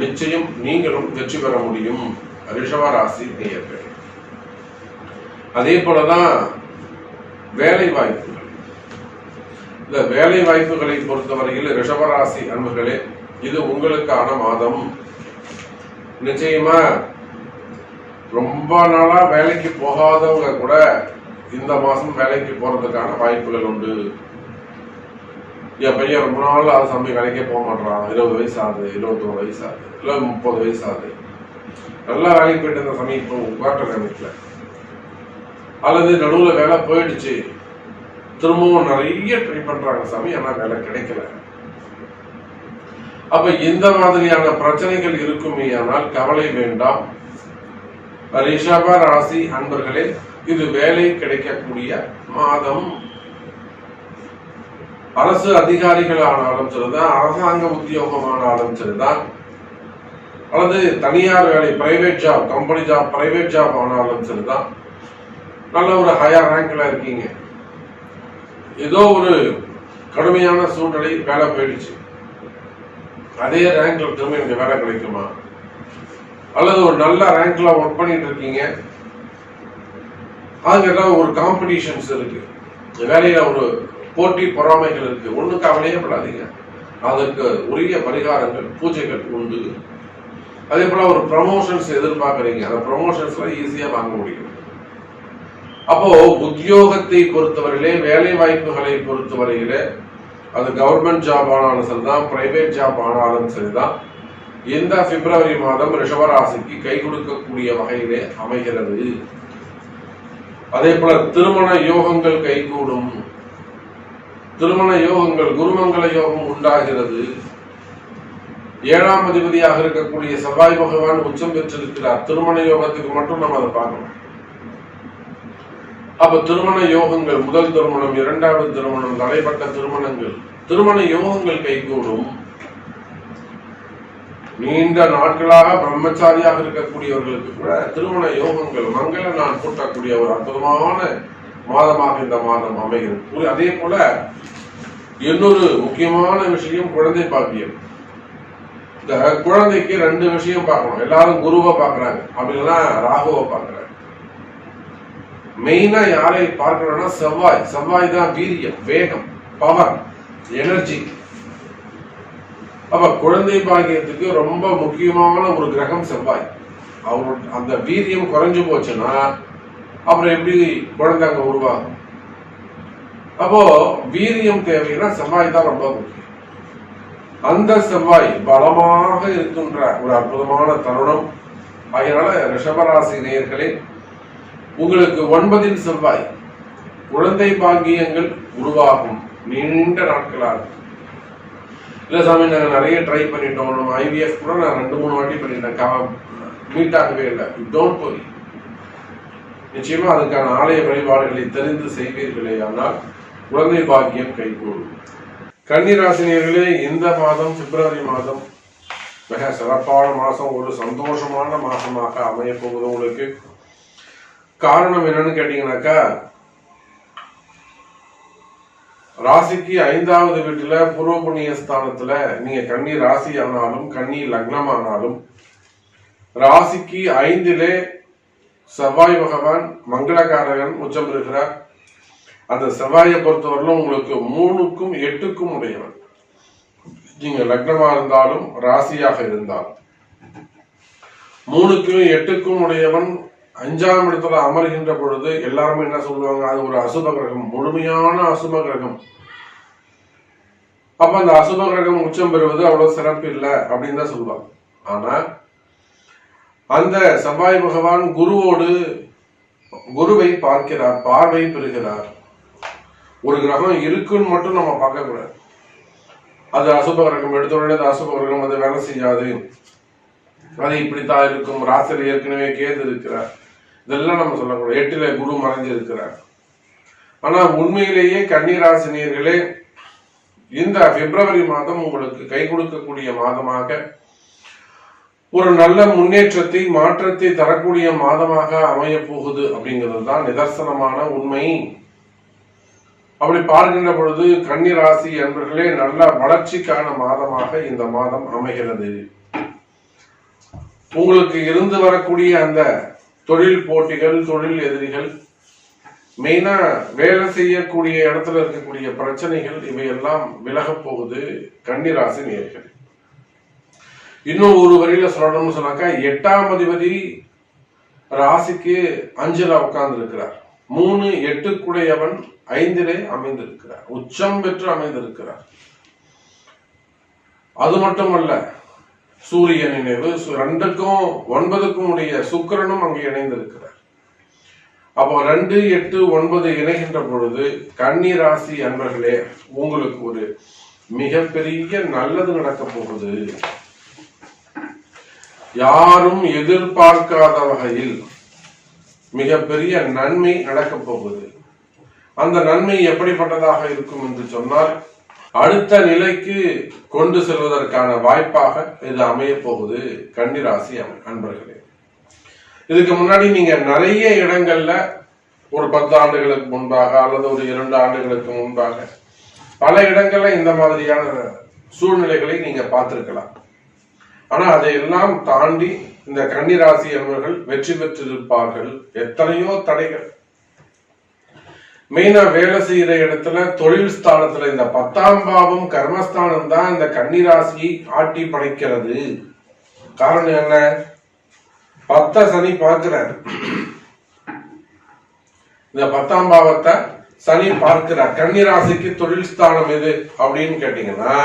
நிச்சயம் நீங்களும் வெற்றி பெற முடியும் ரிஷபராசி நேயர்கள். அதே போலதான் வேலை வாய்ப்புகள். இந்த வேலை வாய்ப்புகளை பொறுத்தவரையில் ரிஷபராசி அன்பர்களே இது உங்களுக்கான மாதம். நிச்சயமா ரொம்ப நாளா வேலைக்கு போகாதவங்க கூட இந்த மாசம் வேலைக்கு போறதுக்கான வாய்ப்புகள் உண்டு. என் பையன் ரொம்ப நாள் அது சமயம் வேலைக்கே போக மாட்டான், 20 வயசு ஆகுது, 21 வயசு ஆகுது, இல்ல 30 வயசு ஆகுது, நல்லா வேலைக்கு போயிட்டு இருந்த சமயம் இப்போ உட்கார்ட்ட வீட்டுல, அல்லது நடுவில் வேலை போயிடுச்சு, திரும்பவும் நிறைய ட்ரை பண்றாங்க சாமி, ஆனா வேலை கிடைக்கல. அப்ப இந்த மாதிரியான பிரச்சனைகள் இருக்குமே ஆனால் கவலை வேண்டாம் ரிஷப ராசி அன்பர்களே. இது வேலை கிடைக்கக்கூடிய மாதம். அரசு அதிகாரிகள் ஆனாலும் சரிதான், அரசாங்க உத்தியோகமானாலும் சரிதான், அல்லது தனியார் வேலை, private job, company job, private job ஆனாலும் சரிதான், நல்ல ஒரு ஹையர் ரேங்க்ல இருக்கீங்க, ஏதோ ஒரு கடுமையான சூழ்நிலை, வேலை போயிடுச்சு, அதே ரேங்க்ல திரும்ப எனக்கு வேலை கிடைக்குமா, அல்லது ஒரு நல்ல ரேங்க்ல ஒர்க் பண்ணிட்டு இருக்கீங்க, அங்கெல்லாம் ஒரு காம்படிஷன்ஸ் இருக்கு, வேலையில ஒரு போட்டி பொறாமைகள் இருக்கு, ஒண்ணு கவலையே படாதீங்க, அதற்கு உரிய பரிகாரங்கள் பூஜைகள் உண்டு. அதே போல ஒரு ப்ரமோஷன்ஸ் எதிர்பார்க்கறீங்க, அந்த ப்ரமோஷன்ஸ்ல ஈஸியா வாங்க முடியும். அப்போ உத்தியோகத்தை பொறுத்தவரையிலே, வேலை வாய்ப்புகளை பொறுத்தவரையிலே, அது கவர்மெண்ட் ஜாப் ஆனாலும் சரிதான், பிரைவேட் ஜாப் ஆனாலும் சரிதான், இந்த பிப்ரவரி மாதம் ரிஷபராசிக்கு கை கொடுக்கக்கூடிய வகையிலே அமைகிறது. அதே போல திருமண யோகங்கள் கைகூடும். திருமண யோகங்கள், குருமங்கள யோகம் உண்டாகிறது. 7ஆம் அதிபதியாக இருக்கக்கூடிய செவ்வாய் பகவான் உச்சம் பெற்றிருக்கிறார். திருமண யோகத்துக்கு மட்டும் நம்ம அதை பார்க்கணும். அப்ப திருமண யோகங்கள், முதல் திருமணம், 2வது திருமணம், தடைப்பட்ட திருமணங்கள், திருமண யோகங்கள் கைகூடும். நீண்ட நாட்களாக பிரம்மச்சாரியாக இருக்கக்கூடியவர்களுக்கு கூட திருமண யோகங்கள், மங்கள நான் கூட்டக்கூடிய ஒரு அற்புதமான மாதமாக இந்த மாதம் அமைகிறது. அதே போல இன்னொரு முக்கியமான விஷயம் குழந்தை பாக்கியம். இந்த குழந்தைக்கு 2 விஷயம் பார்க்கணும். எல்லாரும் குருவை பார்க்கறாங்க, அப்படின்னா ராகுவை பார்க்கறாங்க. மெயினா யாரை பார்க்கணும்னா செவ்வாய். செவ்வாய் தான் வீரியம், வேகம், பவர், எனர்ஜி. அப்ப குழந்தை பாக்கியத்துக்கு ரொம்ப முக்கியமான ஒரு கிரகம் செவ்வாய். அவர் அந்த வீரியம் குறைஞ்சு போச்சுன்னா அப்புறம் எப்படி குழந்தை அங்க உருவாகும்? அப்போ வீரியம் தேவைன்னா செவ்வாய் தான் ரொம்ப முக்கியம். அந்த செவ்வாய் பலமாக இருக்கின்ற ஒரு அற்புதமான தருணம். அதனால ரிஷபராசி நேயர்களே, உங்களுக்கு 9ல் செவ்வாய், குழந்தை பாக்கியங்கள் உருவாகும் நீண்ட நாட்களாக. இல்ல சாமி, நாங்க நிறைய ட்ரை பண்ணிட்டோம், நம்ம ஐவிஎஃப் கூட நான் 2-3 வாட்டி பண்ணிட்டேன், மீட் ஆகவே இல்லை. டோன்ட் வரி, நிச்சயமா அதுக்கான ஆலய வழிபாடுகளை தெரிந்து செய்வீர்களே ஆனால் குழந்தை பாக்கியம் கைகூடும். கன்னிராசினியர்களே, இந்த மாதம் பிப்ரவரி மாதம் மிக சிறப்பான மாசம், ஒரு சந்தோஷமான மாசமாக அமைய போகுது உங்களுக்கு. காரணம் என்னன்னு கேட்டீங்கன்னாக்கா, ராசிக்கு 5வது வீட்டுல பூர்வ புண்ணிய ஸ்தானத்துல நீங்க கன்னி ராசி ஆனாலும் கன்னி லக்னம் ஆனாலும், ராசிக்கு 5லே செவ்வாய் பகவான் மங்களகாரகன் உச்சம் இருக்கிறார். அந்த செவ்வாயை பொறுத்தவரையிலும் உங்களுக்கு 3க்கும் 8க்கும் உடையவன். நீங்க லக்னமா இருந்தாலும் ராசியாக இருந்தாலும் 3க்கும் 8க்கும் உடையவன் 5ஆம் இடத்துல அமர்கின்ற பொழுது எல்லாருமே என்ன சொல்லுவாங்க, அது ஒரு அசுப கிரகம், முழுமையான அசுப கிரகம். அப்ப அந்த அசுப கிரகம் உச்சம் பெறுவது அவ்வளவு சிறப்பு இல்லை அப்படின்னு தான் சொல்லுவாங்க. ஆனா அந்த செவ்வாய் பகவான் குருவை பார்க்கிறார், பார்வை பெறுகிறார். ஒரு கிரகம் இருக்குன்னு மட்டும் நம்ம பார்க்க கூடாது. அது அசுப கிரகம், எடுத்த உடனே அது அசுப கிரகம், அது வேலை செய்யாது, அது இப்படித்தான் இருக்கும், ராசியில் ஏற்கனவே கேது இருக்கிறார், இதெல்லாம் நம்ம சொல்லக்கூடாது. 8ல குரு மறைஞ்சு இருக்கிறார். ஆனா உண்மையிலேயே கன்னிராசினியர்களே, இந்த பிப்ரவரி மாதம் உங்களுக்கு கை கொடுக்கக்கூடிய மாதமாக, ஒரு நல்ல முன்னேற்றத்தை, மாற்றத்தை தரக்கூடிய மாதமாக அமைய போகுது அப்படிங்கிறது தான் நிதர்சனமான உண்மை. அப்படி பார்க்கின்ற பொழுது கன்னிராசி என்பர்களே, நல்ல வளர்ச்சிக்கான மாதமாக இந்த மாதம் அமைகிறது. உங்களுக்கு இருந்து வரக்கூடிய அந்த தொழில் போட்டிகள், தொழில் எதிரிகள், மெயினா வேலை செய்யக்கூடிய இடத்துல இருக்கக்கூடிய பிரச்சனைகள், இவையெல்லாம் விலக போகுது கன்னிராசி நேயர்களே. இன்னும் ஒரு வரியில சொல்லணும்னு சொன்னாக்கா, 8ஆம் அதிபதி ராசிக்கு 5ல உட்கார்ந்து இருக்கிறார். 3 8க்குடையவன் 5லே அமைந்திருக்கிறார், உச்சம் பெற்று அமைந்திருக்கிறார். அது மட்டுமல்ல, சூரிய நினைவு 2க்கும் 9க்கும் உடைய சுக்கிரனும் அங்கே இணைந்திருக்கிறார். அப்போ 2, 8, 9 இணைகின்ற பொழுது கன்னி ராசி அன்பர்களே, உங்களுக்கு ஒரு மிகப்பெரிய நல்லது நடக்க போகுது. யாரும் எதிர்பார்க்காத வகையில் மிகப்பெரிய நன்மை நடக்கப் போகுது. அந்த நன்மை எப்படிப்பட்டதாக இருக்கும் என்று சொன்னால், அடுத்த நிலைக்கு கொண்டு செல்வதற்கான வாய்ப்பாக இது அமைய போகுது கன்னிராசி அன்பர்களே. இதுக்கு முன்னாடி நீங்க நிறைய இடங்கள்ல ஒரு 10 ஆண்டுகளுக்கு முன்பாக அல்லது ஒரு 2 ஆண்டுகளுக்கு முன்பாக பல இடங்கள்ல இந்த மாதிரியான சூழ்நிலைகளை நீங்க பார்த்திருக்கலாம். ஆனா அதையெல்லாம் தாண்டி இந்த கன்னிராசி அன்பர்கள் வெற்றி பெற்றிருப்பார்கள். எத்தனையோ தடைகள், மெயினா வேலை செய்யற இடத்துல, தொழில் ஸ்தானத்துல இந்த 10ஆம் பாவம் கர்மஸ்தானம் தான் இந்த கன்னிராசியை ஆட்டி படைக்கிறது. காரணம் என்ன? 10 சனி பார்க்கிறார். இந்த 10ஆம் பாவத்தை சனி பார்க்கிறார். கன்னிராசிக்கு தொழில் ஸ்தானம் எது அப்படின்னு கேட்டீங்கன்னா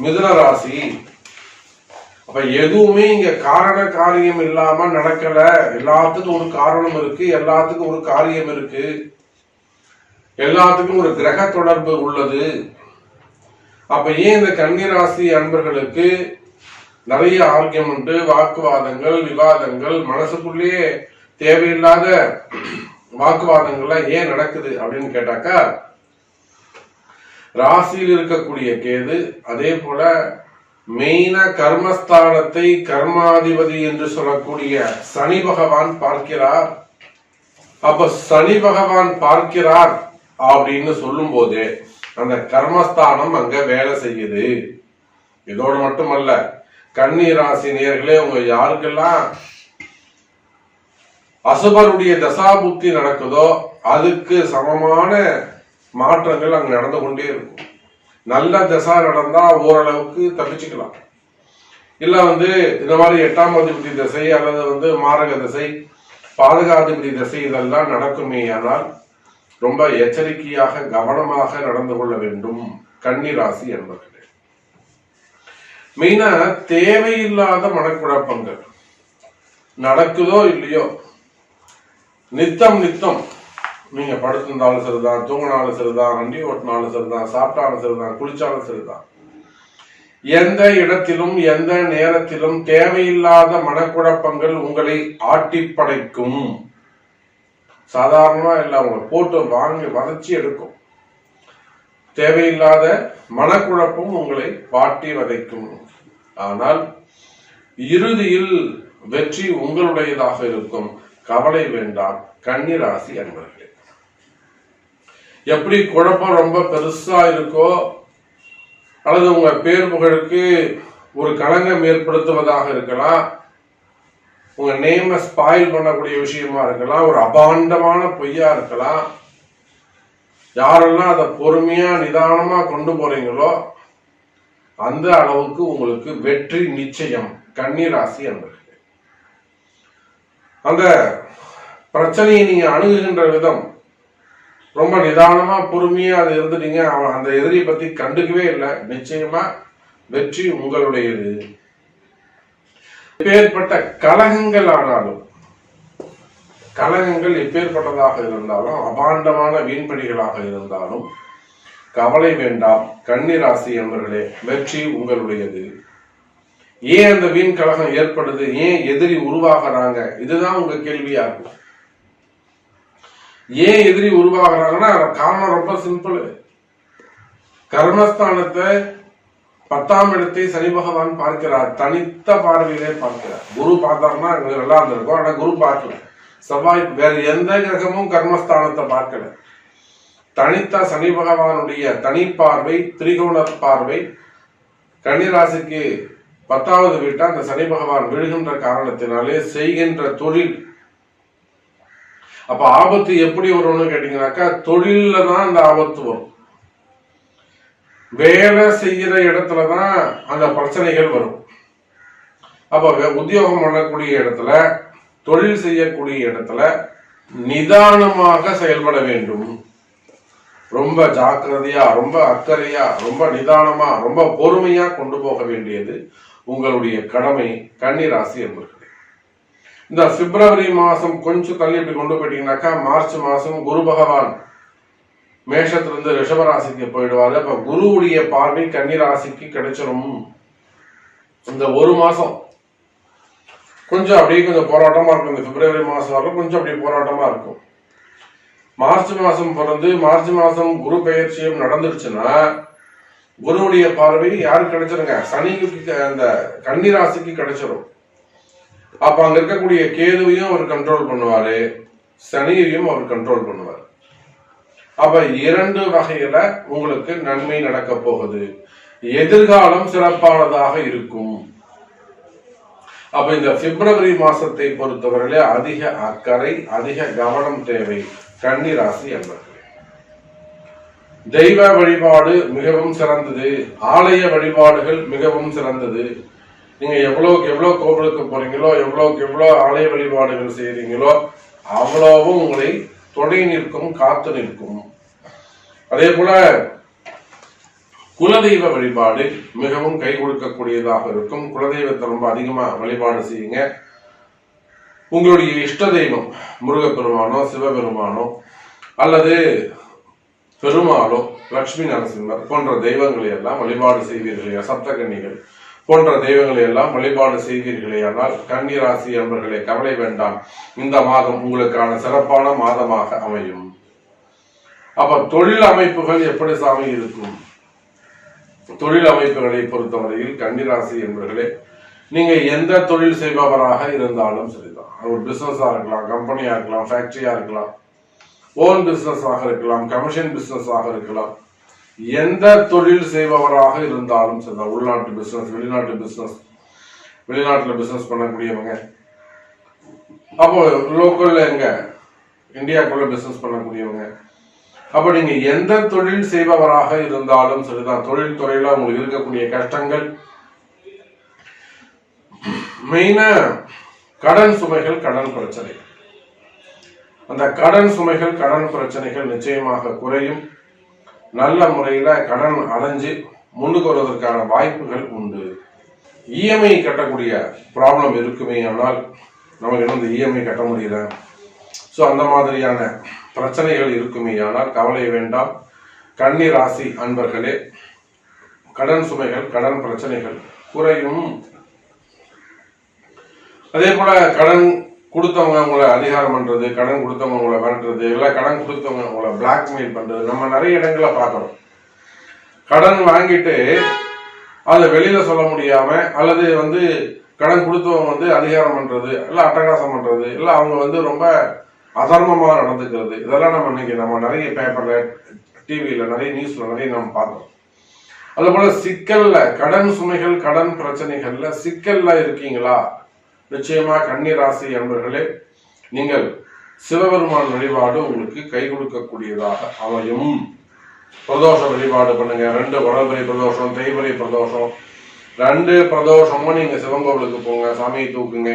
மிதுன ராசி. அப்ப எதுவுமே இங்க காரண காரியம் இல்லாம நடக்கல. எல்லாத்துக்கும் ஒரு காரணம் இருக்கு, எல்லாத்துக்கும் ஒரு காரியம் இருக்கு, எல்லாத்துக்கும் ஒரு கிரக தொடர்பு உள்ளது. அப்ப ஏன் இந்த கன்னிராசி அன்பர்களுக்கு நிறைய ஆர்கியுமெண்ட், வாக்குவாதங்கள், விவாதங்கள், மனசுக்குள்ளேயே தேவையில்லாத வாக்குவாதங்கள்லாம் ஏன் நடக்குது அப்படின்னு கேட்டாக்கா, ராசியில் இருக்கக்கூடிய கேது, அதே போல மெயினா கர்மஸ்தானத்தை கர்மாதிபதி என்று சொல்லக்கூடிய சனி பகவான் பார்க்கிறார். அப்ப சனி பகவான் பார்க்கிறார் அப்படின்னு சொல்லும் போதே அந்த கர்மஸ்தானம் அங்க வேலை செய்யுது. இதோடு மட்டுமல்ல, கன்னி ராசி நேயர்களே, உங்க யாருக்கெல்லாம் அசுபருடைய தசாபுக்தி நடக்குதோ அதுக்கு சமமான மாற்றங்கள் அங்க நடந்து கொண்டே இருக்கும். நல்ல தசா நடந்தா ஓரளவுக்கு தப்பிச்சுக்கலாம். இல்ல இந்த மாதிரி 8ஆம் அதிபதி திசை அல்லது மாரக திசை, பாதகாதிபதி திசை இதெல்லாம் நடக்குமே. ஆனால் ரொம்ப எச்சரிக்கையாக கவனமாக நடந்து கொள்ள வேண்டும் கன்னி ராசி என்பர்களே. மெயினா தேவையில்லாத மனக்குழப்பங்கள் நடக்குதோ இல்லையோ, நித்தம் நீங்க படுத்திருந்தாலும் சரிதான், தூங்கினாலும் சரிதான், வண்டி ஓட்டினாலும் சரிதான், சாப்பிட்டாலும் சரிதான், குளிச்சாலும் சரிதான், எந்த இடத்திலும் எந்த நேரத்திலும் தேவையில்லாத மனக்குழப்பங்கள் உங்களை ஆட்டி படைக்கும். சாதாரணமா இல்ல, அவங்க போட்டு வாங்கி வதச்சி எடுக்கும். தேவையில்லாத மனக்குழப்பம் உங்களை வாட்டி வதைக்கும். ஆனால் இறுதியில் வெற்றி உங்களுடையதாக இருக்கும். கவலை வேண்டாம் கன்னி ராசி அன்பர்களே. எப்படி குழப்பம் ரொம்ப பெருசா இருக்கோ, அல்லது உங்க பேர் புகழுக்கு ஒரு களங்கம் ஏற்படுத்துவதாக இருக்கலாம், உங்க நேம ஸ்பாயில் பண்ணக்கூடிய விஷயமா இருக்கலாம், ஒரு அபாண்டமான பொய்யா இருக்கலாம். யாரெல்லாம் அதை பொறுமையா நிதானமா கொண்டு போறீங்களோ அந்த அளவுக்கு உங்களுக்கு வெற்றி நிச்சயம் கன்னி ராசி அன்பர்களே. அந்த பிரச்சனையை நீங்க அணுகுகின்ற விதம் ரொம்ப நிதானமா பொறுமையா அது இருந்துட்டீங்க, அந்த எதிரியை பத்தி கண்டுக்கவே இல்லை, நிச்சயமா வெற்றி உங்களுடையது. எப்பேற்பட்ட கலகங்கள் ஆனாலும், கலகங்கள் எப்பேற்பட்டதாக இருந்தாலும், அபாண்டமான வீண்படிகளாக இருந்தாலும் கவலை வேண்டாம் கன்னி ராசி என்பவர்களே, வெற்றி உங்களுடையது. ஏன் அந்த வீண் கலகம் ஏற்படுது, ஏன் எதிரி உருவாகிறாங்க, இதுதான் உங்க கேள்வியா இருக்கும். ஏன் எதிரி உருவாகிறாங்கன்னா காரணம் ரொம்ப சிம்பிள். கர்மஸ்தானத்தை 10ஆம் இடத்தை சனி பகவான் பார்க்கிறார், தனித்த பார்வையிலே பார்க்கிறார். குரு பார்த்தாருன்னா அங்க நல்லா இருந்திருக்கும், ஆனா குரு பார்க்கல. செவ்வாய் வேற எந்த கிரகமும் கர்மஸ்தானத்தை பார்க்கல. தனித்த சனி பகவானுடைய தனி பார்வை, திரிகோண பார்வை கன்னிராசிக்கு 10வது வீட்டா அந்த சனி பகவான் விழுகின்ற காரணத்தினாலே செய்கின்ற தொழில். அப்ப ஆபத்து எப்படி வரும்னு கேட்டீங்கன்னாக்கா, தொழில தான் அந்த ஆபத்து வரும். வேலை செய்யற இடத்துலதான் அந்த பிரச்சனைகள் வரும். அப்ப உத்தியோகம் பண்ணக்கூடிய இடத்துல, தொழில் செய்யக்கூடிய இடத்துல நிதானமாக செயல்பட வேண்டும். ரொம்ப ஜாக்கிரதையா, ரொம்ப அக்கறையா, ரொம்ப நிதானமா, ரொம்ப பொறுமையா கொண்டு போக வேண்டியது உங்களுடைய கடமை கன்னி ராசி என்பவர்களே. இந்த பிப்ரவரி மாசம் கொஞ்சம் தள்ளி இப்படி கொண்டு போயிட்டீங்கன்னாக்கா, மார்ச் மாசம் குரு பகவான் மேஷத்திலிருந்து ரிஷபராசிக்கு போயிடுவாரு. அப்ப குருவுடைய பார்வை கன்னி ராசிக்கு கிடைச்சிடும். இந்த ஒரு மாசம் கொஞ்சம் அப்படியே கொஞ்சம் போராட்டமா இருக்கும். இந்த பிப்ரவரி மாசம் வரை கொஞ்சம் அப்படியே போராட்டமா இருக்கும். மார்ச் மாசம் பிறந்து மார்ச் மாசம் குரு பெயர்ச்சியும் நடந்துருச்சுன்னா குருவுடைய பார்வை யாருக்கு கிடைச்சிருங்க, சனிக்கு, அந்த கன்னி ராசிக்கு கிடைச்சிரும். அப்ப அங்க இருக்கக்கூடிய கேதுவையும் அவர் கண்ட்ரோல் பண்ணுவாரு, சனியையும் அவர் கண்ட்ரோல் பண்ணுவார். அப்ப 2 வகையில உங்களுக்கு நன்மை நடக்க போகுது. எதிர்காலம் சிறப்பானதாக இருக்கும். அப்ப இந்த பிப்ரவரி மாசத்தை பொறுத்தவரையிலே அதிக அக்கறை, அதிக கவனம் தேவை கன்னி ராசி என்பது. தெய்வ வழிபாடு மிகவும் சிறந்தது, ஆலய வழிபாடுகள் மிகவும் சிறந்தது. நீங்க எவ்வளவுக்கு எவ்வளவு கோவிலுக்கு போறீங்களோ, எவ்வளவுக்கு எவ்வளவு ஆலய வழிபாடுகள் செய்யறீங்களோ அவ்வளவும் உங்களை தொடை நிற்கும், காத்து நிற்கும். அதே போல குலதெய்வ வழிபாடு மிகவும் கை கொடுக்கக்கூடியதாக இருக்கும். குலதெய்வத்தை ரொம்ப அதிகமா வழிபாடு செய்யுங்க. உங்களுடைய இஷ்ட தெய்வம் முருகப்பெருமானோ, சிவபெருமானோ, அல்லது பெருமாளோ, லட்சுமி நரசிம்மர் போன்ற தெய்வங்களை எல்லாம் வழிபாடு செய்வீர்களே, சப்தகன்னிகள் போன்ற தெய்வங்களை எல்லாம் வழிபாடு செய்வீர்களே, ஆனால் கன்னி ராசி என்பவர்களே கவலை வேண்டாம். இந்த மாதம் உங்களுக்கான சிறப்பான மாதமாக அமையும். அப்ப தொழில் அமைப்புகள் எப்படி சாமி இருக்கும்? தொழில் அமைப்புகளை பொறுத்தவரையில் கன்னி ராசி என்பவர்களே, நீங்க எந்த தொழில் செய்பவராக இருந்தாலும் சரிதான். ஒரு பிசினஸா இருக்கலாம், கம்பெனியா இருக்கலாம், ஃபேக்டரியா இருக்கலாம், ஓன் பிசினஸ் ஆக இருக்கலாம், கமிஷன் பிசினஸ் ஆக இருக்கலாம். எந்த தொழில் செய்பவராக இருந்தாலும் சரிதான். உள்நாட்டு பிசினஸ், வெளிநாட்டு பிசினஸ், வெளிநாட்டுல பிசினஸ் பண்ணக்கூடியவங்க, அப்போ லோக்கல்ல எங்க இந்தியாக்குள்ள பிசினஸ் பண்ணக்கூடியவங்க, அப்ப நீங்க எந்த தொழில் செய்பவராக இருந்தாலும் சரிதான். தொழில் துறையில உங்களுக்கு இருக்கக்கூடிய கஷ்டங்கள், மெயினா கடன் சுமைகள், கடன் பிரச்சனை, அந்த கடன் சுமைகள், கடன் பிரச்சனைகள் நிச்சயமாக குறையும். நல்ல முறையில கடன் அடைஞ்சு முன்னுக்கு வருவதற்கான வாய்ப்புகள் உண்டு. இஎம்ஐ கட்டக்கூடிய ப்ராப்ளம் இருக்குமே, ஆனால் நமக்கு இன்னும் இந்த இஎம்ஐ கட்ட முடியல, ஸோ அந்த மாதிரியான பிரச்சனைகள் இருக்குமே, ஆனால் கவலை வேண்டாம். கன்னி ராசி அன்பர்களே, கடன் சுமைகள், கடன் பிரச்சனைகள் குறையும். அதே போல கடன் கொடுத்தவங்க உங்களை அதிகாரம் பண்றது, கடன் கொடுத்தவங்க உங்களை மிரட்டுறது, இல்லை கடன் கொடுத்தவங்க உங்களை பிளாக்மெயில் பண்றது நம்ம நிறைய இடங்களை பார்க்கறோம். கடன் வாங்கிட்டு அதை வெளியில சொல்ல முடியாம, அல்லது கடன் கொடுத்தவங்க அதிகாரம் பண்றது, இல்லை அட்டகாசம் பண்றது, இல்லை அவங்க ரொம்ப அதர்மமா நடந்துக்கிறது, இதெல்லாம் நம்ம நிறைய பேப்பர்ல, டிவியில, நிறைய நியூஸ்ல நிறைய நம்ம பார்த்தோம். அது போல சிக்கல்ல, கடன் சுமைகள், கடன் பிரச்சனைகள்ல சிக்கல்ல இருக்கீங்களா? நிச்சயமா கன்னி ராசி என்பவர்களே, நீங்கள் சிவபெருமான் வழிபாடு உங்களுக்கு கை கொடுக்கக்கூடியதாக அமையும். பிரதோஷ வழிபாடு பண்ணுங்க. 2 வளர்பிறை பிரதோஷம், தேய்பிறை பிரதோஷம், 2 பிரதோஷமும் நீங்க சிவன் கோவிலுக்கு போங்க, சாமியை தூக்குங்க,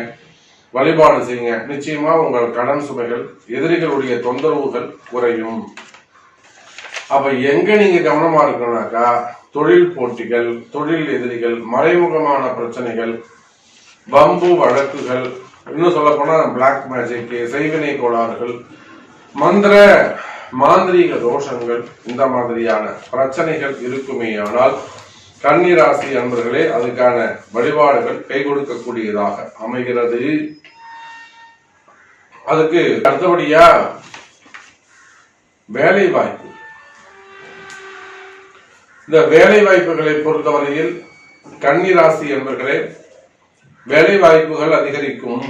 வழிபாடு செய்யுங்க. நிச்சயமா உங்கள் கடன் சுமைகள், எதிரிகளுடைய தொந்தரவுகள் குறையும். அப்ப எங்க நீங்க கவனமா இருக்கணும்னாக்கா, தொழில் போட்டிகள், தொழில் எதிரிகள், மறைமுகமான பிரச்சனைகள், வம்பு வழக்குகள், இன்னும் சொல்ல போனா பிளாக் மேஜிக், செய்வினை கோளாறுகள், மந்திர மாந்திரீக தோஷங்கள், இந்த மாதிரியான பிரச்சனைகள் இருக்குமே, ஆனால் கன்னி ராசி அன்பர்களே அதுக்கான வழிபாடுகள் கை கொடுக்கக்கூடியதாக அமைகிறது. அதுக்கு அடுத்தபடியா வேலை வாய்ப்பு. இந்த வேலை வாய்ப்புகளை பொறுத்தவரையில் கன்னி ராசி என்பவர்களே, வேலை வாய்ப்புகள் அதிகரிக்கும்.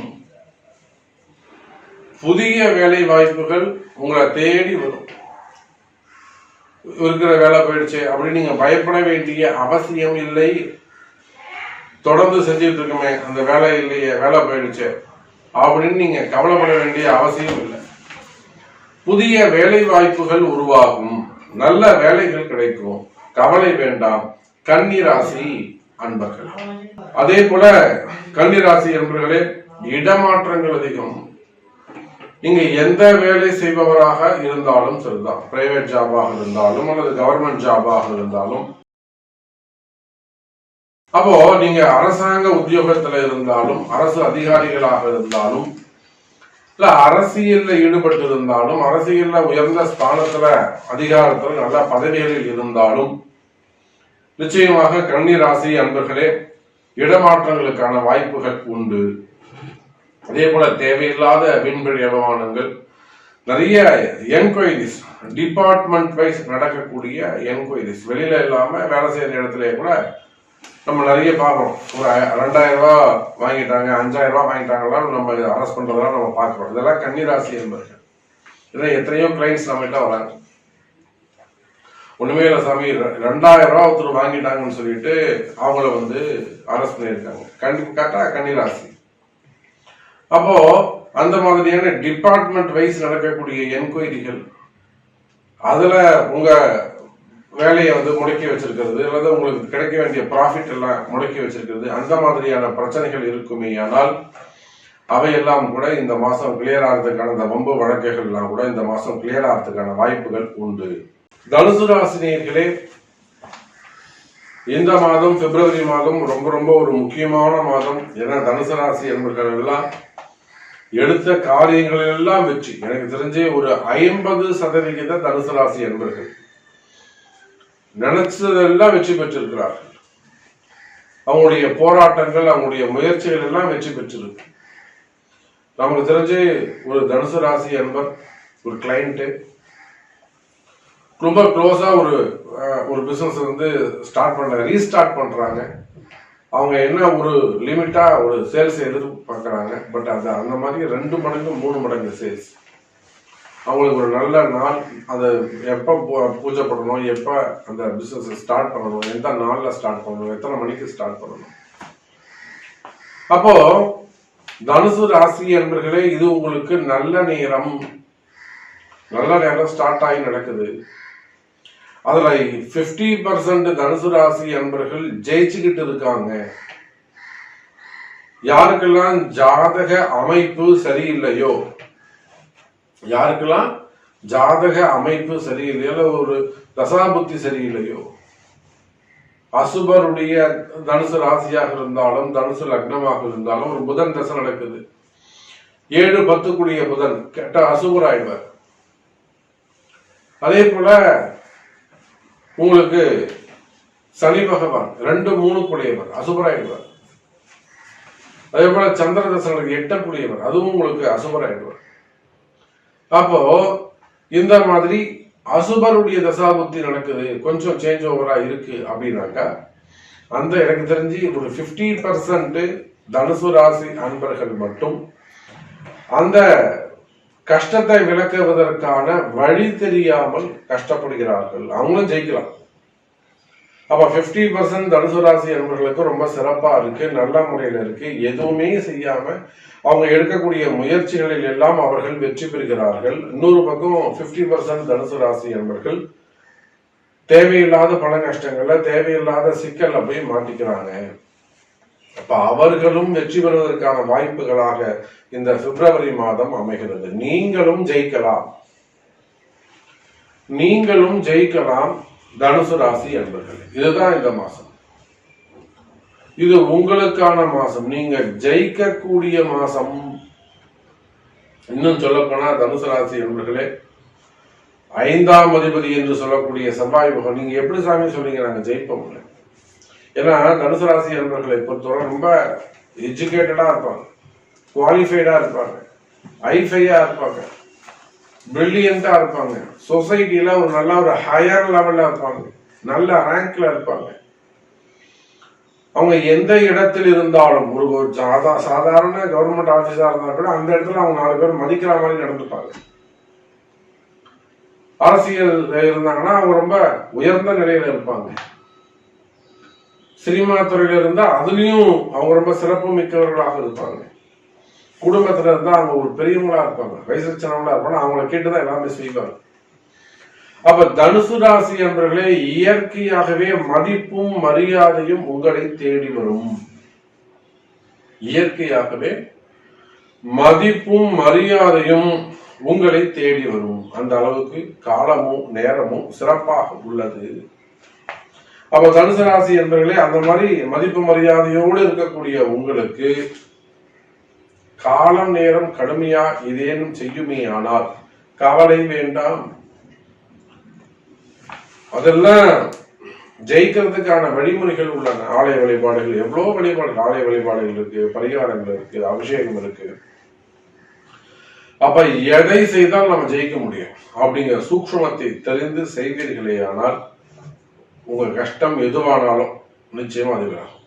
புதிய வேலை வாய்ப்புகள் உங்களை தேடி வரும். இருக்கிற வேலை போயிடுச்சு அப்படின்னு நீங்க பயப்பட வேண்டிய அவசியம் இல்லை. தொடர்ந்து செஞ்சுட்டு இருக்கமே, அந்த வேலை இல்லையே, வேலை போயிடுச்சு அப்படின்னு நீங்க கவலைப்பட வேண்டிய அவசியம் இல்லை. புதிய வேலை வாய்ப்புகள் உருவாகும், நல்ல வேலைகள் கிடைக்கும், கவலை வேண்டாம் கன்னி ராசி அன்பர்கள். அதே போல கன்னி ராசி என்பவர்களே, இடமாற்றங்கள் அதிகம். நீங்க எந்த வேலை செய்பவராக இருந்தாலும் சரிதான், பிரைவேட் ஜாபாக இருந்தாலும் அல்லது கவர்மெண்ட் ஜாபாக இருந்தாலும், அப்போ நீங்க அரசாங்க உத்தியோகத்துல இருந்தாலும், அரசு அதிகாரிகளாக இருந்தாலும், இல்ல அரசியல்ல ஈடுபட்டு இருந்தாலும், அரசியல்ல உயர்ந்த ஸ்தானத்துல, அதிகாரத்துல, நல்ல பதவிகளில் இருந்தாலும், நிச்சயமாக கன்னி ராசி அன்பர்களே இடமாற்றங்களுக்கான வாய்ப்புகள் உண்டு. அதே போல தேவையில்லாத வீண்வழி அவமானங்கள், நிறைய என்கொயரிஸ், டிபார்ட்மெண்ட் வைஸ் நடக்கக்கூடிய என்கொயரிஸ், வெளியில இல்லாம வேலை செய்யற இடத்துல கூட நம்ம நிறைய பார்க்கறோம். ஒரு 2000 ரூபாய் வாங்கிட்டாங்க, 5000 ரூபாய் வாங்கிட்டாங்களா நம்ம அரெஸ்ட் பண்றதெல்லாம் நம்ம பார்க்கிறோம். இதெல்லாம் கன்னிராசி என்பர்கள். இதெல்லாம் எத்தனையோ கிளைண்ட்ஸ் நம்ம கிட்ட வராங்க. ஒண்ணுமே இல்லை சாமி, 2000 ரூபாய் ஒருத்தர் வாங்கிட்டாங்கன்னு சொல்லிட்டு அவங்கள வந்து அரெஸ்ட் பண்ணியிருக்காங்க. கரெக்டா கன்னிராசி. அப்போ அந்த மாதிரியான டிபார்ட்மெண்ட் வைஸ் நடக்கக்கூடிய என்கொயரிகள், அதுல உங்க வேலையை வந்து முடக்கி வச்சிருக்கிறது, அல்லது உங்களுக்கு கிடைக்க வேண்டிய ப்ராஃபிட் எல்லாம் முடக்கி வச்சிருக்கிறது, அந்த மாதிரியான பிரச்சனைகள் இருக்குமே. ஆனால் அவையெல்லாம் கூட இந்த மாசம் கிளியர் ஆகிறதுக்கான, இந்த வம்பு வழக்குகள் எல்லாம் கூட இந்த மாசம் கிளியர் ஆகிறதுக்கான வாய்ப்புகள் உண்டு. தனுசு ராசினியர்களே, இந்த மாதம் பிப்ரவரி மாதம் ரொம்ப ரொம்ப ஒரு முக்கியமான மாதம். ஏன்னா தனுசு ராசி என்பவர்கள் எல்லாம் எடுத்த காரியங்கள் எல்லாம் வெற்றி. எனக்கு தெரிஞ்சே ஒரு 50% தனுசு ராசி என்பவர்கள் நினைச்சதெல்லாம் வெற்றி பெற்றிருக்கிறார்கள். அவங்களுடைய போராட்டங்கள், அவங்களுடைய முயற்சிகள் எல்லாம் வெற்றி பெற்றிருக்கு. நமக்கு தெரிஞ்சு ஒரு தனுசு ராசி என்பர், ஒரு கிளைண்ட் ரொம்ப க்ளோஸா ஒரு பிசினஸ் வந்து ரீஸ்டார்ட் பண்றாங்க. அவங்க என்ன ஒரு லிமிட்டா ஒரு சேல்ஸ் எதிர்பார்க்கறாங்க. பட் அது அந்த மாதிரி 2 மடங்கு 3 மடங்கு சேல்ஸ். அவங்களுக்கு ஒரு நல்ல நாள், அதை எப்ப பூஜை பண்ணணும், எப்ப அந்த பிசினஸ் ஸ்டார்ட் பண்ணணும், எந்த நாள்ல ஸ்டார்ட் பண்ணணும், எத்தனை மணிக்கு ஸ்டார்ட் பண்ணணும். அப்போ தனுசு ராசி என்பர்களே, இது உங்களுக்கு நல்ல நேரம் ஸ்டார்ட் ஆகி நடக்குது. அதுல 50% தனுசு ராசி என்பர்கள் ஜெயிச்சுக்கிட்டு இருக்காங்க. யாருக்கெல்லாம் ஜாதக அமைப்பு சரியில்லையோ, ஒரு தசாபுத்தி சரியில்லையோ, அசுபருடைய தனுசு ராசியாக இருந்தாலும், தனுசு லக்னமாக இருந்தாலும், ஒரு புதன் தசை நடக்குது. 7-10 கூடிய புதன் கெட்ட அசுபராயிடுவார். அதே போல உங்களுக்கு சனி பகவான் 2-3 கூடியவர் அசுபராயிடுவார். அதே போல சந்திர தசனுக்கு 8 கூடியவர், அதுவும் உங்களுக்கு அசுபராயிடுவார். அப்போ இந்த மாதிரி அசுபருடைய தசாபுத்தி நடக்குது, கொஞ்சம் சேஞ்ச் ஓவரா இருக்கு அப்படின்னாக்கா, அந்த எனக்கு தெரிஞ்சு ஒரு 50% தனுசு ராசி அன்பர்கள் மட்டும் அந்த கஷ்டத்தை விளக்குவதற்கான வழி தெரியாமல் கஷ்டப்படுகிறார்கள். அவங்களும் ஜெயிக்கலாம். அப்ப 50% தனுசு ராசி அன்பர்களுக்கு ரொம்ப சிறப்பா இருக்கு, நல்ல முறையில இருக்கு. எதுவுமே செய்யாம அவங்க எடுக்கக்கூடிய முயற்சிகளில் எல்லாம் அவர்கள் வெற்றி பெறுகிறார்கள். இன்னொரு பக்கம் 50% தனுசு ராசி அன்பர்கள் தேவையில்லாத பண கஷ்டங்கள்ல, தேவையில்லாத சிக்கல்ல போய் மாட்டிக்கிறாங்க. அப்ப அவர்களும் வெற்றி பெறுவதற்கான வாய்ப்புகளாக இந்த பிப்ரவரி மாதம் அமைகிறது. நீங்களும் ஜெயிக்கலாம் தனுசு ராசி அன்பர்கள். இதுதான் இந்த மாசம். இது உங்களுக்கான மாசம், நீங்க ஜெயிக்கக்கூடிய மாசம். இன்னும் சொல்ல போனா தனுசு ராசி அன்பர்களே, 5ஆம் அதிபதி என்று சொல்லக்கூடிய செவ்வாய் பகவான், நீங்க எப்படி சாமி சொல்றீங்க நாங்க ஜெயிப்போம்? ஏன்னா தனுசு ராசி அன்பர்களை பொறுத்தவரை ரொம்ப எஜுகேட்டடா இருப்பாங்க, குவாலிஃபைடா இருப்பாங்க, ஐஃபையா இருப்பாங்க, பிரில்லியண்டா இருப்பாங்க, சொசைட்டில ஒரு நல்ல ஒரு ஹையர் லெவல்ல இருப்பாங்க, நல்ல ரேங்க்ல இருப்பாங்க. அவங்க எந்த இடத்தில் இருந்தாலும், ஒரு சாதாரண கவர்மெண்ட் ஆபீஸா இருந்தா கூட அந்த இடத்துல அவங்க 4 பேர் மதிக்கிற மாதிரி நடந்துப்பாங்க. அரசியல் இருந்தாங்கன்னா அவங்க ரொம்ப உயர்ந்த நிலையில இருப்பாங்க. சினிமா துறையில இருந்தா அதுலயும் அவங்க ரொம்ப சிறப்பு மிக்கவர்களாக இருப்பாங்க. குடும்பத்துல இருந்தா அவங்க ஒரு பெரியவங்களா இருப்பாங்க, வயசு சின்னவங்களா இருப்பாங்க. அவங்கள கேட்டுதான் எல்லாமே செய்வாங்க. அப்ப தனுசு ராசி என்பவர்களே, இயற்கையாகவே மதிப்பும் மரியாதையும் உங்களை தேடி வரும். இயற்கையாகவே மதிப்பும் மரியாதையும் உங்களை தேடி வரும். அந்த அளவுக்கு காலமும் நேரமும் சிறப்பாக உள்ளது. அப்ப தனுசு ராசி என்பவர்களே, அந்த மாதிரி மதிப்பு மரியாதையோடு இருக்கக்கூடிய உங்களுக்கு காலம் நேரம் கடுமையா இதேனும் செய்யுமே ஆனால் கவலை வேண்டாம். அதெல்லாம் ஜெயிக்கிறதுக்கான வழிமுறைகள் உள்ளன. ஆலய வழிபாடுகள், எவ்வளவு வழிபாடுகள், ஆலய வழிபாடுகள் இருக்கு, பரிகாரங்கள் இருக்கு, அபிஷேகம் இருக்கு. அப்ப எதை செய்தால் நம்ம ஜெயிக்க முடியும் அப்படிங்கிற சூக்ஷ்மத்தை தெரிந்து செய்வீர்களே ஆனால் உங்க கஷ்டம் எதுவானாலும் நிச்சயமா அது விலகும்.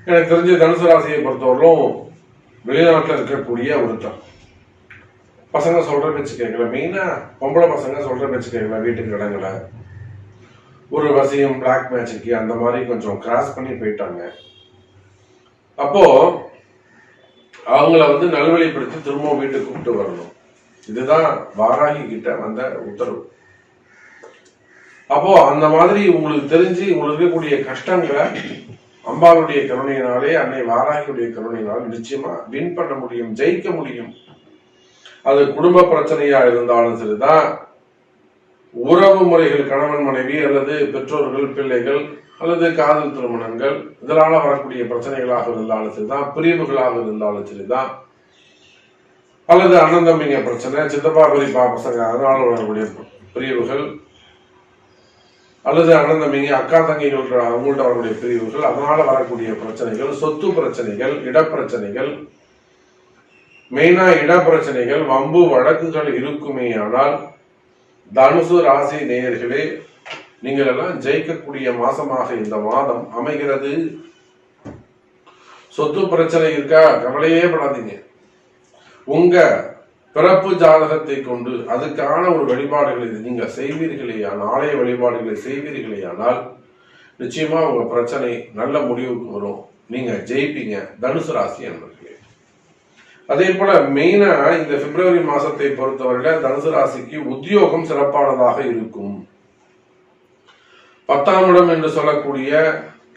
எனக்கு தெரிஞ்ச தனுசு ராசியை பொறுத்தவரையிலும் வெளிநாட்டில் இருக்கக்கூடிய ஒருத்தர் பசங்க சொல்ற பேச்சு கேட்கல, மெயினா பொம்பளை பசங்க சொல்ற பேச்சு கேட்கல, வீட்டுக்கு இடங்களை ஒரு வசியம் பிளாக் மேஜிக்கு அந்த மாதிரி கொஞ்சம் கிராஸ் பண்ணி போயிட்டாங்க. அப்போ அவங்கள நல்வழிப்படுத்தி திரும்பவும் வீட்டுக்கு கூப்பிட்டு வரணும். இதுதான் வாராகி கிட்ட வந்த உத்தரவு. அப்போ அந்த மாதிரி உங்களுக்கு தெரிஞ்சு உங்களுக்கு இருக்கக்கூடிய கஷ்டங்களை அம்பாளுடைய கருணையினாலே, அன்னை வாராகியுடைய கருணையினால் நிச்சயமா வின் பண்ண முடியும், ஜெயிக்க முடியும். அது குடும்ப பிரச்சனையா இருந்தாலும் சரிதான், உறவு முறைகள் கணவன் மனைவி அல்லது பெற்றோர்கள் பிள்ளைகள் அல்லது காதல் திருமணங்கள் இதனால வரக்கூடிய பிரச்சனைகளாக இருந்தாலும் சரிதான், பிரிவுகளாக இருந்தாலும் சரிதான், அல்லது அண்ணன் தம்பிங்க பிரச்சனை, சித்தப்பா பெரியப்பா பசங்க அதனால வரக்கூடிய பிரிவுகள், அல்லது அண்ணன் தம்பிங்க அக்கா தங்கிகள் அவங்கள்ட்ட வரக்கூடிய பிரிவுகள் அதனால வரக்கூடிய பிரச்சனைகள், சொத்து பிரச்சனைகள், இடப்பிரச்சனைகள், மெயினா இடப்பிரச்சனைகள், வம்பு வழக்குகள் இருக்குமே ஆனால் தனுசு ராசி நேயர்களே நீங்கள் எல்லாம் ஜெயிக்கக்கூடிய மாசமாக இந்த மாதம் அமைகிறது. சொத்து பிரச்சனை இருக்கா, கவலையே படாதீங்க. உங்க பிறப்பு ஜாதகத்தை கொண்டு அதுக்கான ஒரு வழிபாடுகளை நீங்க செய்வீர்களேயானால், ஆலய வழிபாடுகளை செய்வீர்களேயானால் நிச்சயமா உங்க பிரச்சனை நல்ல முடிவுக்கு வரும், நீங்க ஜெயிப்பீங்க தனுசு ராசி என்பர்களே. அதே போல மெயினா இந்த பிப்ரவரி மாசத்தை பொறுத்தவரையில தனுசு ராசிக்கு உத்தியோகம் சிறப்பானதாக இருக்கும். 10ஆம் இடம் என்று சொல்லக்கூடிய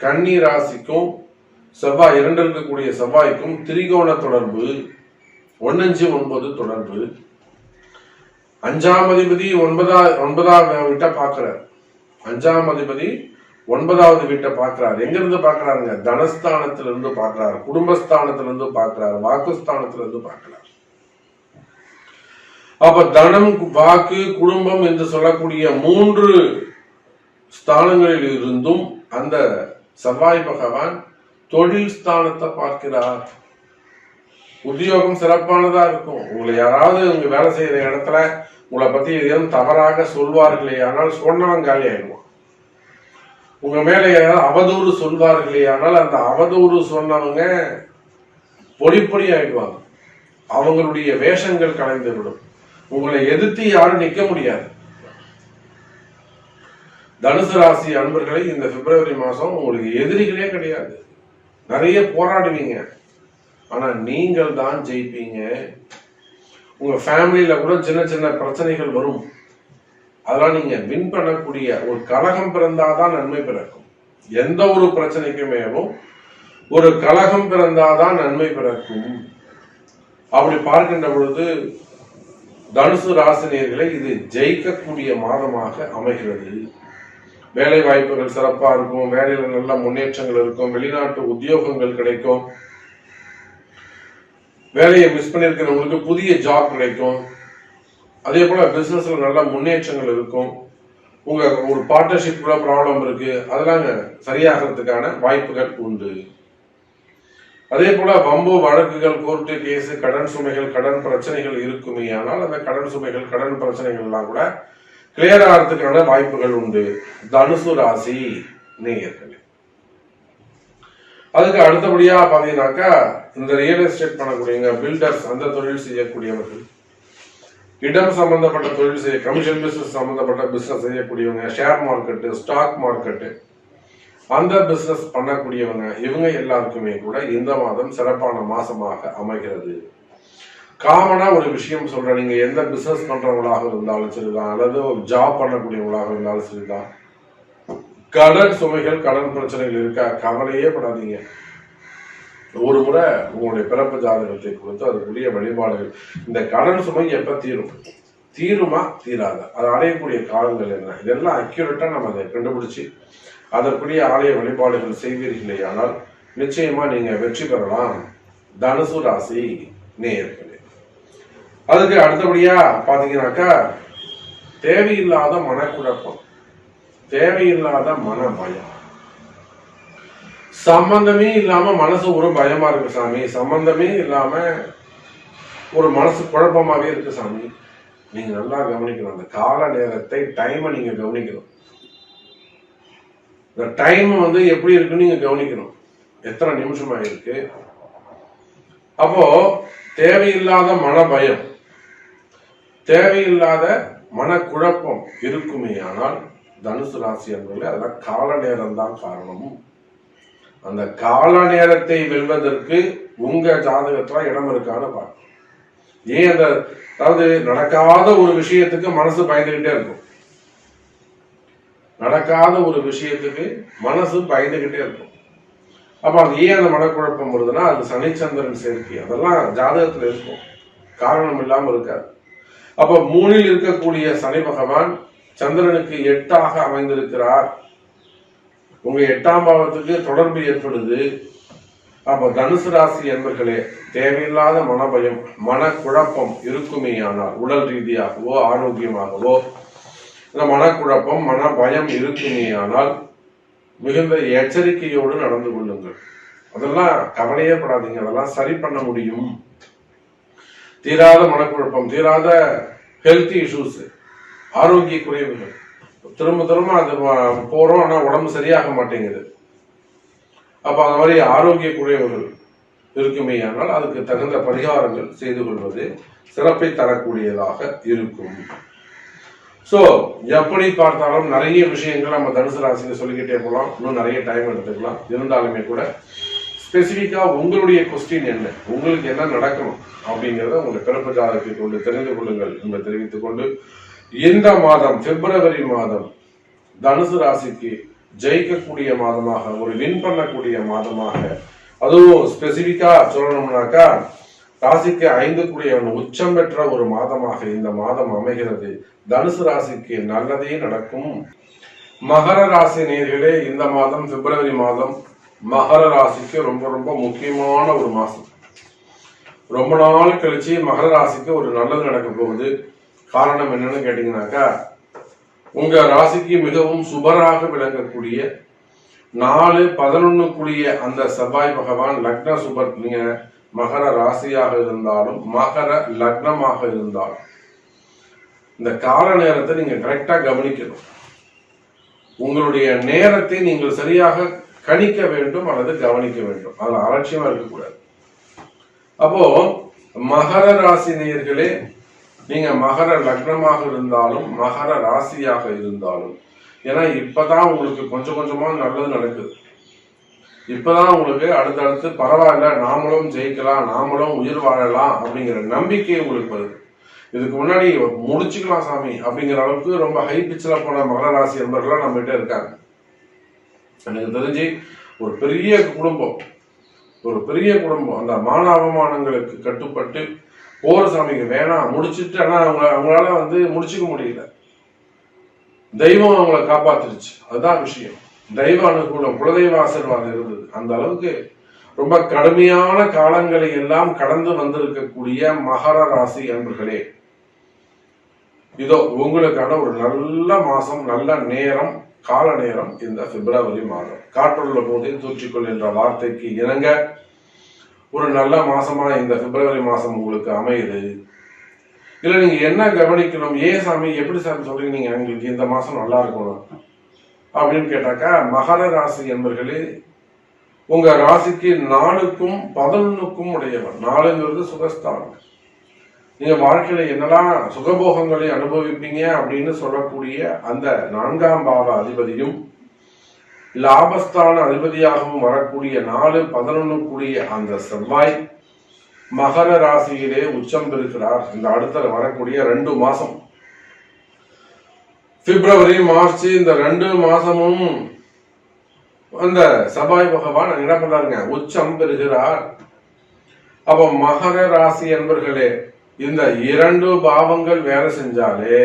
கன்னி ராசிக்கும் செவ்வாய் 2 இருக்கக்கூடிய செவ்வாய்க்கும் திரிகோண தொடர்பு, 1-5-9 தொடர்பு. 5ஆம் அதிபதி 9வது வீட்டை பார்க்கிறார். 5ஆம் அதிபதி 9வது வீட்டை பார்க்கிறார். எங்க இருந்து பார்க்கிறாருங்க? தனஸ்தானத்திலிருந்து பார்க்கிறார், குடும்பஸ்தானத்திலிருந்து பார்க்கிறார், வாக்குஸ்தானத்திலிருந்து பார்க்கிறார். அப்ப தனம், வாக்கு, குடும்பம் என்று சொல்லக்கூடிய 3 ஸ்தானங்களில் இருந்தும் அந்த செவ்வாய் பகவான் தொழில் ஸ்தானத்தை பார்க்கிறார். உத்தியோகம் சிறப்பானதா இருக்கும். உங்களை யாராவது உங்க வேலை செய்யற இடத்துல உங்களை பத்தி எதுவும் தவறாக சொல்வார்களே ஆனால் சொன்னவன் காலி ஆயிடுவான். உங்க மேல யாராவது அவதூறு சொல்வார்களே ஆனால் அந்த அவதூறு சொன்னவங்க பொடி பொடி ஆயிடுவாங்க. அவங்களுடைய வேஷங்கள் கலைந்து விடும். உங்களை எதிர்த்து யாரும் நிக்க முடியாது. தனுசு ராசி அன்பர்களை இந்த பிப்ரவரி மாசம் உங்களுக்கு எதிரிகளே கிடையாது. நிறைய போராடுவீங்க, ஆனா நீங்கள் தான் ஜெயிப்பீங்க. உங்க ஃபேமிலியில கூட சின்ன சின்ன பிரச்சனைகள் வரும், அதெல்லாம் நீங்க வின் பண்ணக்கூடிய ஒரு கலகம் பிறந்தாதான் நன்மை பிறக்கும். எந்த ஒரு பிரச்சனைக்குமே ஒரு கலகம் பிறந்தாதான் நன்மை பிறக்கும். அப்படி பார்க்கின்ற பொழுது தனுசு ராசினியர்களை இது ஜெயிக்கக்கூடிய மாதமாக அமைகிறது. வேலை வாய்ப்புகள் சிறப்பா இருக்கும், வேலையில நல்ல முன்னேற்றங்கள் இருக்கும், வெளிநாட்டு உத்தியோகங்கள் கிடைக்கும், வேலையை மிஸ் பண்ணிருக்கிறவங்களுக்கு புதிய ஜாப் கிடைக்கும். அதே போல பிசினஸ்ல நல்ல முன்னேற்றங்கள் இருக்கும். உங்க ஒரு பார்ட்னர்ஷிப் கூட ப்ராப்ளம் இருக்கு, அதெல்லாம் சரியாகிறதுக்கான வாய்ப்புகள் உண்டு. அதே போல வம்பு வழக்குகள், கோர்ட்டு கேஸ், கடன் சுமைகள், கடன் பிரச்சனைகள் இருக்குமே ஆனால் அந்த கடன் சுமைகள், கடன் பிரச்சனைகள் எல்லாம் கூட கிளியர் ஆகிறதுக்கான வாய்ப்புகள் உண்டு தனுசு ராசி நேயர்களே. அதுக்கு அடுத்தபடியா பாத்தீங்கன்னாக்கா இந்த ரியல் எஸ்டேட் பண்ணக்கூடியவங்க, பில்டர்ஸ், அந்த தொழில் செய்யக்கூடியவர்கள், இடம் சம்பந்தப்பட்ட தொழில் செய்ய, கமிஷன் பிசினஸ் சம்பந்தப்பட்ட பிசினஸ் செய்யக்கூடியவங்க, ஷேர் மார்க்கெட்டு, ஸ்டாக் மார்க்கெட்டு, அந்த பிசினஸ் பண்ணக்கூடியவங்க, இவங்க எல்லாருக்குமே கூட இந்த மாதம் சிறப்பான மாசமாக அமைகிறது. காமனா ஒரு விஷயம் சொல்றேன், நீங்க எந்த பிசினஸ் பண்றவங்களாக இருந்தாலும் சரிதான், அல்லது ஒரு ஜாப் பண்ணக்கூடியவங்களாக இருந்தாலும் சரிதான், கடன் சுமைகள், கடன் பிரச்சனைகள் இருக்கா, கவலையே படாதீங்க. ஒரு முறை உங்களுடைய பிறப்பு ஜாதகத்தை கொடுத்து அதுக்குரிய வழிபாடுகள், இந்த கடன் சுமை எப்ப தீருமா தீராத, அது அடையக்கூடிய காலங்கள் என்ன, இதெல்லாம் அக்யூரேட்டா நம்ம அதை கண்டுபிடிச்சு அதற்குரிய ஆலய வழிபாடுகள் செய்வீர்களே ஆனால் நிச்சயமா நீங்க வெற்றி பெறலாம் தனுசு ராசி நேயர்களே. அதுக்கு அடுத்தபடியா பாத்தீங்கன்னாக்கா தேவையில்லாத மனக்குழப்பம், தேவையில்லாத மன பயம், சம்பந்தமே இல்லாம மனசு ஒரு பயமா இருக்கு சாமி, சம்பந்தமே இல்லாம ஒரு மனசு குழப்பமாவே இருக்கு சாமி. நீங்க நல்லா கவனிக்கணும், அந்த கால நேரத்தை, டைமை நீங்க கவனிக்கணும். இந்த டைம் எப்படி இருக்குன்னு நீங்க கவனிக்கணும், எத்தனை நிமிஷமா இருக்கு. அப்போ தேவையில்லாத மன பயம், தேவையில்லாத மனக்குழப்பம் இருக்குமே ஆனால் தனுசு ராசி என்பது அதெல்லாம் கால நேரம் தான் காரணம். அந்த கால நேரத்தை வெல்வதற்கு உங்க ஜாதகத்துல இடம் இருக்கான்னு பார்க்கணும். ஏன் அதாவது நடக்காத ஒரு விஷயத்துக்கு மனசு பயந்துகிட்டே இருக்கும், நடக்காத ஒரு விஷயத்துக்கு மனசு பயந்துகிட்டே இருக்கும். அப்ப அது ஏன் அந்த மனக்குழப்பம் வருதுன்னா அது சனிச்சந்திரன் சேர்க்கை, அதெல்லாம் ஜாதகத்துல இருக்கும், காரணம் இல்லாம இருக்காது. அப்ப 3ல் இருக்கக்கூடிய சனி பகவான் சந்திரனுக்கு 8ஆக அமைந்திருக்கிறார். உங்க 8ஆம் பாவத்துக்கு தொடர்பு ஏற்படுது. அப்ப தனுசு ராசி என்பர்களே, தேவையில்லாத மனபயம், மனக்குழப்பம் இருக்குமே ஆனால் உடல் ரீதியாகவோ ஆரோக்கியமாகவோ இந்த மனக்குழப்பம் மன பயம் இருக்குமே ஆனால் மிகுந்த எச்சரிக்கையோடு நடந்து கொள்ளுங்கள். அதெல்லாம் கவலையே படாதீங்க, அதெல்லாம் சரி பண்ண முடியும். தீராத மனக்குழப்பம், தீராத ஹெல்த் இஷ்யூஸ், ஆரோக்கிய குறைவுகள், திரும்ப திரும்ப அது போறோம் ஆனா உடம்பு சரியாக மாட்டேங்குது. அப்ப அந்த மாதிரி ஆரோக்கிய குறைவுகள் இருக்குமே ஆனால் அதுக்கு தகுந்த பரிகாரங்கள் செய்து கொள்வது சிறப்பை தரக்கூடியதாக இருக்கும். சோ எப்படி பார்த்தாலும் நிறைய விஷயங்கள் நம்ம தனுசு ராசியில சொல்லிக்கிட்டே போகலாம், இன்னும் நிறைய டைம் எடுத்துக்கலாம். இருந்தாலுமே கூட ஸ்பெசிபிக்கா உங்களுடைய கொஸ்டின் என்ன, உங்களுக்கு என்ன நடக்கணும் அப்படிங்கிறத உங்களுடைய பிறப்பு ஜாதகத்தை கொண்டு தெரிந்து கொள்ளுங்கள் என்று தெரிவித்துக் கொண்டு, இந்த மாதம் பிப்ரவரி மாதம் தனுசு ராசிக்கு ஜெயிக்கக்கூடிய மாதமாக, ஒரு வின் பண்ணக்கூடிய மாதமாக, அதுவும் ஸ்பெசிபிக்கா சொல்லணும்னாக்கா ராசிக்கு 5 கூடியவன் உச்சம் பெற்ற ஒரு மாதமாக இந்த மாதம் அமைகிறது. தனுசு ராசிக்கு நல்லதே நடக்கும். மகர ராசி நேயர்களே, இந்த மாதம் பிப்ரவரி மாதம் மகர ராசிக்கு ரொம்ப ரொம்ப முக்கியமான ஒரு மாசம். ரொம்ப நாள் கழிச்சு மகர ராசிக்கு ஒரு நல்லது நடக்க போகுது. காரணம் என்னன்னு கேட்டீங்கன்னாக்கா, உங்க ராசிக்கு மிகவும் சுபராக விளங்கக்கூடிய 4-11 கூடிய அந்த செவ்வாய் பகவான் லக்ன சுபர். நீங்க மகர ராசியாக இருந்தாலும் மகர லக்னமாக இருந்தாலும் இந்த கால நேரத்தை நீங்க கரெக்டா கவனிக்கணும். உங்களுடைய நேரத்தை நீங்கள் சரியாக கணிக்க வேண்டும் அல்லது கவனிக்க வேண்டும், அதுல அலட்சியமா இருக்கக்கூடாது. அப்போ மகர ராசி நேயர்களே, நீங்க மகர லக்னமாக இருந்தாலும் மகர ராசியாக இருந்தாலும், ஏன்னா இப்பதான் உங்களுக்கு கொஞ்சம் கொஞ்சமா நல்லது நடக்குது. இப்பதான் உங்களுக்கு அடுத்தடுத்து பரவாயில்ல, நாமளும் ஜெயிக்கலாம், நாமளும் உயிர் வாழலாம் அப்படிங்கிற நம்பிக்கை உங்களுக்கு வருது. இதுக்கு முன்னாடி முடிச்சுக்கலாம் சாமி அப்படிங்கிற அளவுக்கு ரொம்ப ஹை பிச்சில் போன மகர ராசி என்பவர்களாம் நம்ம கிட்ட இருக்காங்க. எனக்கு தெரிஞ்சு ஒரு பெரிய குடும்பம், அந்த மான அவமானங்களுக்கு கட்டுப்பட்டு போற சாமிக்கு வேணாம் முடிச்சுட்டு, ஆனா அவங்களால முடிச்சுக்க முடியல. தெய்வம் அவங்கள காப்பாத்துருச்சு, அதுதான் விஷயம். தெய்வ அனுகூலம், குலதெய்வ ஆசீர்வாதம் இருந்தது. அந்த அளவுக்கு ரொம்ப கடுமையான காலங்களை எல்லாம் கடந்து வந்திருக்கக்கூடிய மகர ராசி அன்பர்களே, இதோ உங்களுக்கான ஒரு நல்ல மாசம், நல்ல நேரம், கால நேரம் இந்த பிப்ரவரி மாதம். காற்றுள்ள போதே தூற்றிக்கொள் என்ற வார்த்தைக்கு இணங்க ஒரு நல்ல மாசமா இந்த பிப்ரவரி மாசம் உங்களுக்கு அமையுது. இல்ல நீங்க என்ன கவனிக்கணும், ஏன் சாமி எப்படி சாமி சொல்றீங்க நீங்க எங்களுக்கு இந்த மாசம் நல்லா இருக்கணும் அப்படின்னு கேட்டாக்கா, மகர ராசி என்பர்களே, உங்க ராசிக்கு 4க்கும் 11க்கும் உடையவர். 4ங்கிறது சுகஸ்தானம். நீங்க வாழ்க்கையில என்னெல்லாம் சுகபோகங்களை அனுபவிப்பீங்க அப்படின்னு சொல்லக்கூடிய அந்த 4ஆம் பாவ அதிபதியும் லாபஸ்தான அதிபதியாகவும் வரக்கூடிய 4-11 கூடிய அந்த செவ்வாய் மகர ராசியிலே உச்சம் பெறுகிறார். இந்த அடுத்த வரக்கூடிய 2 மாசம், பிப்ரவரி மார்ச், இந்த 2 மாசமும் அந்த செவ்வாய் பகவான் என்ன பண்றாருங்க, உச்சம் பெறுகிறார். அப்ப மகர ராசி என்பர்களே, இந்த 2 பாவங்கள் வேலை செஞ்சாலே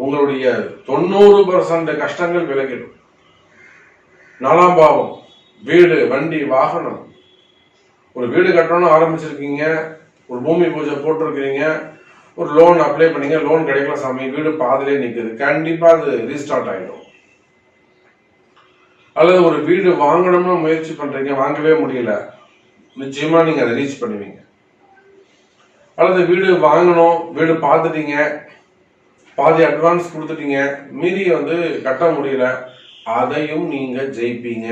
உங்களுடைய 90% கஷ்டங்கள் விலகிடும். 4ஆம் பாவம் வீடு, வண்டி, வாகனம். ஒரு வீடு கட்டணும்னு ஆரம்பிச்சிருக்கீங்க, ஒரு பூமி பூஜை போட்டிருக்கிறீங்க, ஒரு லோன் அப்ளை பண்ணீங்க, லோன் கிடைக்கல சாமி, வீடு பாதிலே நிக்குது, கண்டிப்பா அது ரீஸ்டார்ட் ஆயிடும். அல்லது ஒரு வீடு வாங்கணும்னு முயற்சி பண்றீங்க, வாங்கவே முடியல, நிச்சயமா நீங்க அதை ரீச் பண்ணுவீங்க. அல்லது வீடு வாங்கணும், வீடு பார்த்துட்டீங்க, பாதி அட்வான்ஸ் கொடுத்துட்டீங்க, மீதி கட்ட முடியல, அதையும் நீங்க ஜெயிப்பீங்க.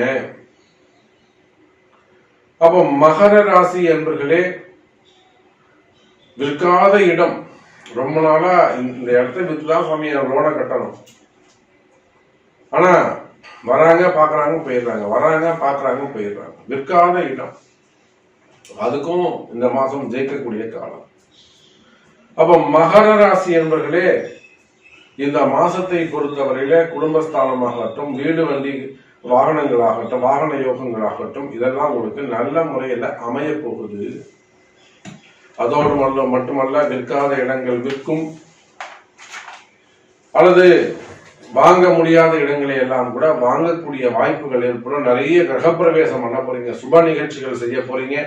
அப்போ மகர ராசி என்பர்களே, விற்காத இடம், ரொம்ப நாளா இந்த இடத்த வித்துதான் சாமி லோனை கட்டணும், ஆனா வராங்க பாக்குறாங்க போயிடுறாங்க, வராங்க பாக்குறாங்க போயிடுறாங்க, விற்காத இடம், அதுக்கும் இந்த மாசம் ஜெயிக்கக்கூடிய காலம். அப்ப மகர ராசி என்பர்களே, இந்த மாசத்தை பொறுத்தவரையில குடும்பஸ்தானமாகட்டும், வீடு வண்டி வாகனங்களாகட்டும், வாகன யோகங்களாகட்டும், இதெல்லாம் உங்களுக்கு நல்ல முறையில அமைய போகுது. அதோடு மட்டுமல்ல, விற்காத இடங்கள் விற்கும், அல்லது வாங்க முடியாத இடங்களை எல்லாம் கூட வாங்கக்கூடிய வாய்ப்புகள் ஏற்படும். நிறைய கிரகப்பிரவேசம் பண்ண போறீங்க, சுப நிகழ்ச்சிகள் செய்ய போறீங்க.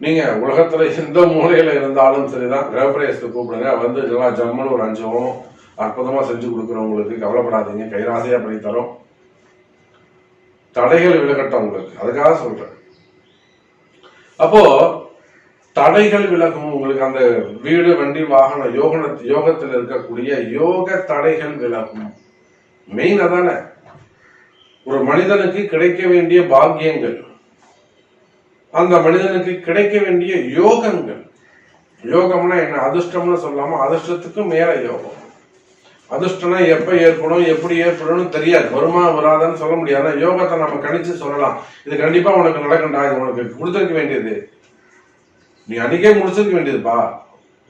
நீங்க உலகத்துல எந்த மூலையில இருந்தாலும் சரிதான், கிரகப்பிரவேசத்துக்கு கூப்பிடுங்க, இதெல்லாம் ஜம்முன்னு ஒரு 5 ஓம் அற்புதமா செஞ்சு கொடுக்குறவங்களுக்கு கவலைப்படாதீங்க, கைராசியா பண்ணி தரோம். தடைகள் விலகட்டும் உங்களுக்கு, அதுக்காக சொல்றேன். அப்போ தடைகள் விலகும் உங்களுக்கு, அந்த வீடு வண்டி வாகன யோகத்தில் இருக்கக்கூடிய யோக தடைகள் விலகும். மெயின் அதானே, ஒரு மனிதனுக்கு கிடைக்க வேண்டிய பாக்கியங்கள், அந்த மனிதனுக்கு கிடைக்க வேண்டிய யோகங்கள். யோகம்னா என்ன? அதிர்ஷ்டம்னு சொல்லாம அதிர்ஷ்டத்துக்கு மேல யோகம். அதிர்ஷ்டம்னா எப்ப ஏற்படும், எப்படி ஏற்படும் தெரியாது, வருமா வராதான்னு சொல்ல முடியாது. யோகத்தை நம்ம கணிச்சு சொல்லலாம், இது கண்டிப்பா உனக்கு நடக்கண்டா, இது உனக்கு கொடுத்துருக்க வேண்டியது, நீ அன்னைக்கே முடிச்சிருக்க வேண்டியதுப்பா,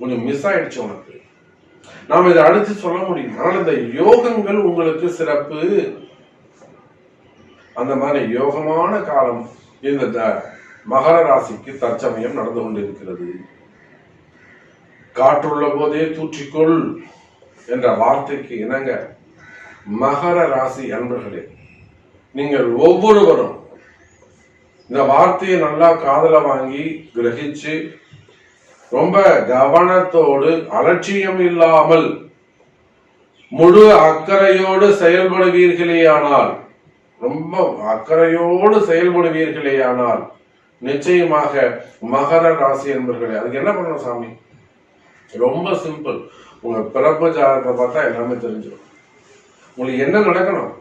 கொஞ்சம் மிஸ் ஆயிடுச்சு உனக்கு, நாம இதை அடிச்சு சொல்ல முடியும். அதனால இந்த யோகங்கள் உங்களுக்கு சிறப்பு. அந்த மாதிரி யோகமான காலம் இந்த மகர ராசிக்கு தற்சமயம் நடந்து கொண்டிருக்கிறது. காற்றுள்ள போதே தூற்றிக்கொள் என்ற வார்த்தைக்கு இணங்க, மகர ராசி அன்பர்களே, நீங்கள் ஒவ்வொருவரும் இந்த வார்த்தையை நல்லா காதல வாங்கி கிரகிச்சு, ரொம்ப கவனத்தோடு, அலட்சியம் இல்லாமல், முழு அக்கறையோடு செயல்படுவீர்களேயானால், ரொம்ப அக்கறையோடு செயல்படுவீர்களேயானால், நிச்சயமாக மகர ராசி என்பர்களே, அதுக்கு என்ன பண்ணணும் சாமி? ரொம்ப சிம்பிள். உங்க பிறப்பு ஜாதகத்தை பார்த்தா எல்லாமே தெரிஞ்சிடும். உங்களுக்கு என்ன நடக்கணும்,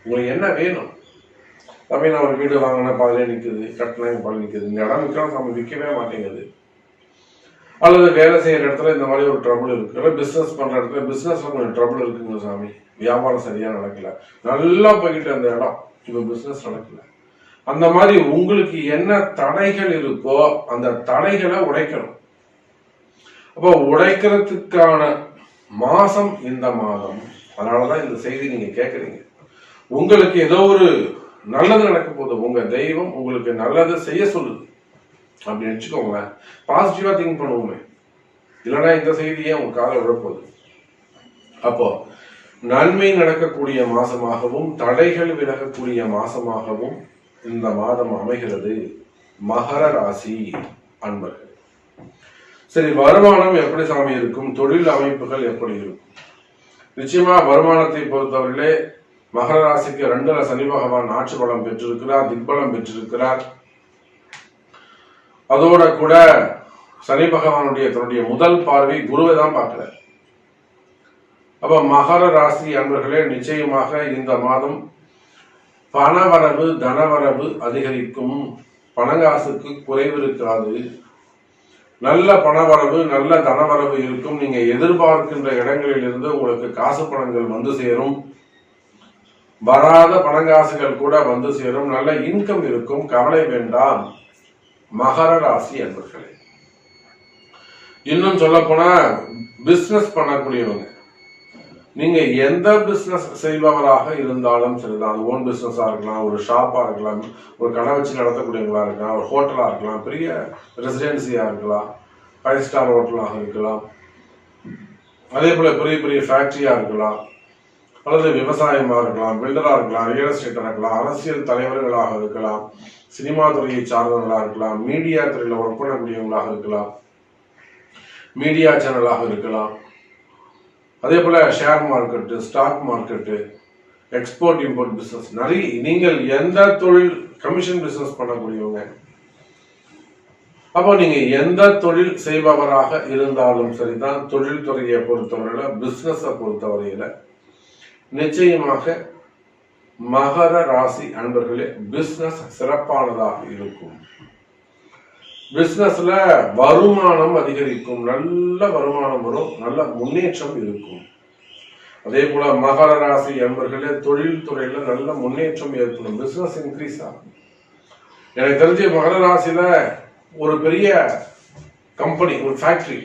உங்களுக்கு என்ன வேணும். சாமி நான் ஒரு வீடு வாங்கின பாதிலே நிற்குது, கட்டின பாதி நிற்குது, இந்த இடம் விற்கலாம் சாமி, விற்கவே மாட்டேங்குது. அல்லது வேலை செய்யற இடத்துல இந்த மாதிரி ஒரு ட்ரபிள் இருக்கு, இல்லை பிசினஸ் பண்ற இடத்துல பிசினஸ்ல கொஞ்சம் ட்ரபிள் இருக்குங்க சாமி, வியாபாரம் சரியா நடக்கல, நல்லா போய்கிட்டு அந்த இடம் இப்ப பிசினஸ் நடக்கல. அந்த மாதிரி உங்களுக்கு என்ன தடைகள் இருக்கோ அந்த தடைகளை உடைக்கணும். அப்போ உடைக்கிறதுக்கான மாசம் இந்த மாதம். அதனாலதான் இந்த செய்தி நீங்க கேட்கறீங்க. உங்களுக்கு ஏதோ ஒரு நல்லது நடக்க போகுது, உங்க தெய்வம் உங்களுக்கு நல்லது செய்ய சொல்லுது அப்படின்னு வச்சுக்கோங்களேன். பாசிட்டிவா திங்க் பண்ணுவோமே, இல்லைன்னா இந்த செய்தியே உங்க காலை விழப்போகுது. அப்போ நன்மை நடக்கக்கூடிய மாசமாகவும் தடைகள் விலகக்கூடிய மாசமாகவும் இந்த மாதம் அமைகிறது மகர ராசி அன்பர்கள். சரி, வருமானம் எப்படி சாமி இருக்கும், தொழில் அமைப்புகள் எப்படி இருக்கும்? நிச்சயமா வருமானத்தை பொறுத்தவரையிலே மகர ராசிக்கு 2ல சனி பகவான் ஆட்சி பலம் பெற்றிருக்கிறார், திக்பலம் பெற்றிருக்கிறார். அதோட கூட சனி பகவானுடைய தன்னுடைய முதல் பார்வை குருவை தான் பார்க்கிறார். அப்ப மகர ராசி அன்பர்களே, நிச்சயமாக இந்த மாதம் பணவரவு தனவரவு அதிகரிக்கும், பணங்காசுக்கு குறைவு இருக்காது, நல்ல பணவரவு நல்ல தனவரவு இருக்கும். நீங்க எதிர்பார்க்கின்ற இடங்களில் இருந்து உங்களுக்கு காசு பணங்கள் வந்து சேரும், வராத பணங்காசுகள் கூட வந்து சேரும், நல்ல இன்கம் இருக்கும், கவலை வேண்டாம் மகர ராசி அன்பர்களே. இன்னும் சொல்ல போனா பிசினஸ் பண்ணக்கூடியவங்க, நீங்க எந்த பிசினஸ் செய்பவராக இருந்தாலும் சரிதான், அது ஓன் பிசினஸா இருக்கலாம், ஒரு ஷாப்பா இருக்கலாம், ஒரு கடை வச்சு நடத்தக்கூடியவங்களா இருக்கலாம், ஒரு ஹோட்டலா இருக்கலாம், பெரிய ரெசிடென்சியா இருக்கலாம், 5 ஸ்டார் ஹோட்டலாக இருக்கலாம், அதே போல பெரிய பெரிய ஃபேக்டரியா இருக்கலாம், அல்லது விவசாயமா இருக்கலாம், பில்டரா இருக்கலாம், ரியல் எஸ்டேட்டா இருக்கலாம், அரசியல் தலைவர்களாக இருக்கலாம், சினிமா துறையை சார்ந்தவர்களாக இருக்கலாம், மீடியா துறையில ஒர்க் பண்ணக்கூடியவங்களாக இருக்கலாம், மீடியா சேனலாக இருக்கலாம், அதே போல share market, stock market, export import business, நிறைய நீங்கள் எந்த தொழில் கமிஷன் பிசினஸ் பண்ணக்கூடியவங்க, அப்போ நீங்க எந்த தொழில் செய்பவராக இருந்தாலும் சரிதான், தொழில் துறையை பொறுத்தவரையில, பிசினஸை பொறுத்தவரையில நிச்சயமாக மகர ராசி அன்பர்களே பிசினஸ் சிறப்பானதாக இருக்கும். பிசினஸ்ல வருமானம் அதிகரிக்கும், நல்ல வருமானம் வரும், நல்ல முன்னேற்றம் இருக்கும். அதே போல மகர ராசி அன்பர்களே தொழில் துறையில நல்ல முன்னேற்றம் ஏற்படும், பிசினஸ் இன்க்ரீஸ் ஆகும். எனக்கு தெரிஞ்ச மகர ராசியில ஒரு பெரிய கம்பெனி, ஒரு ஃபேக்டரி,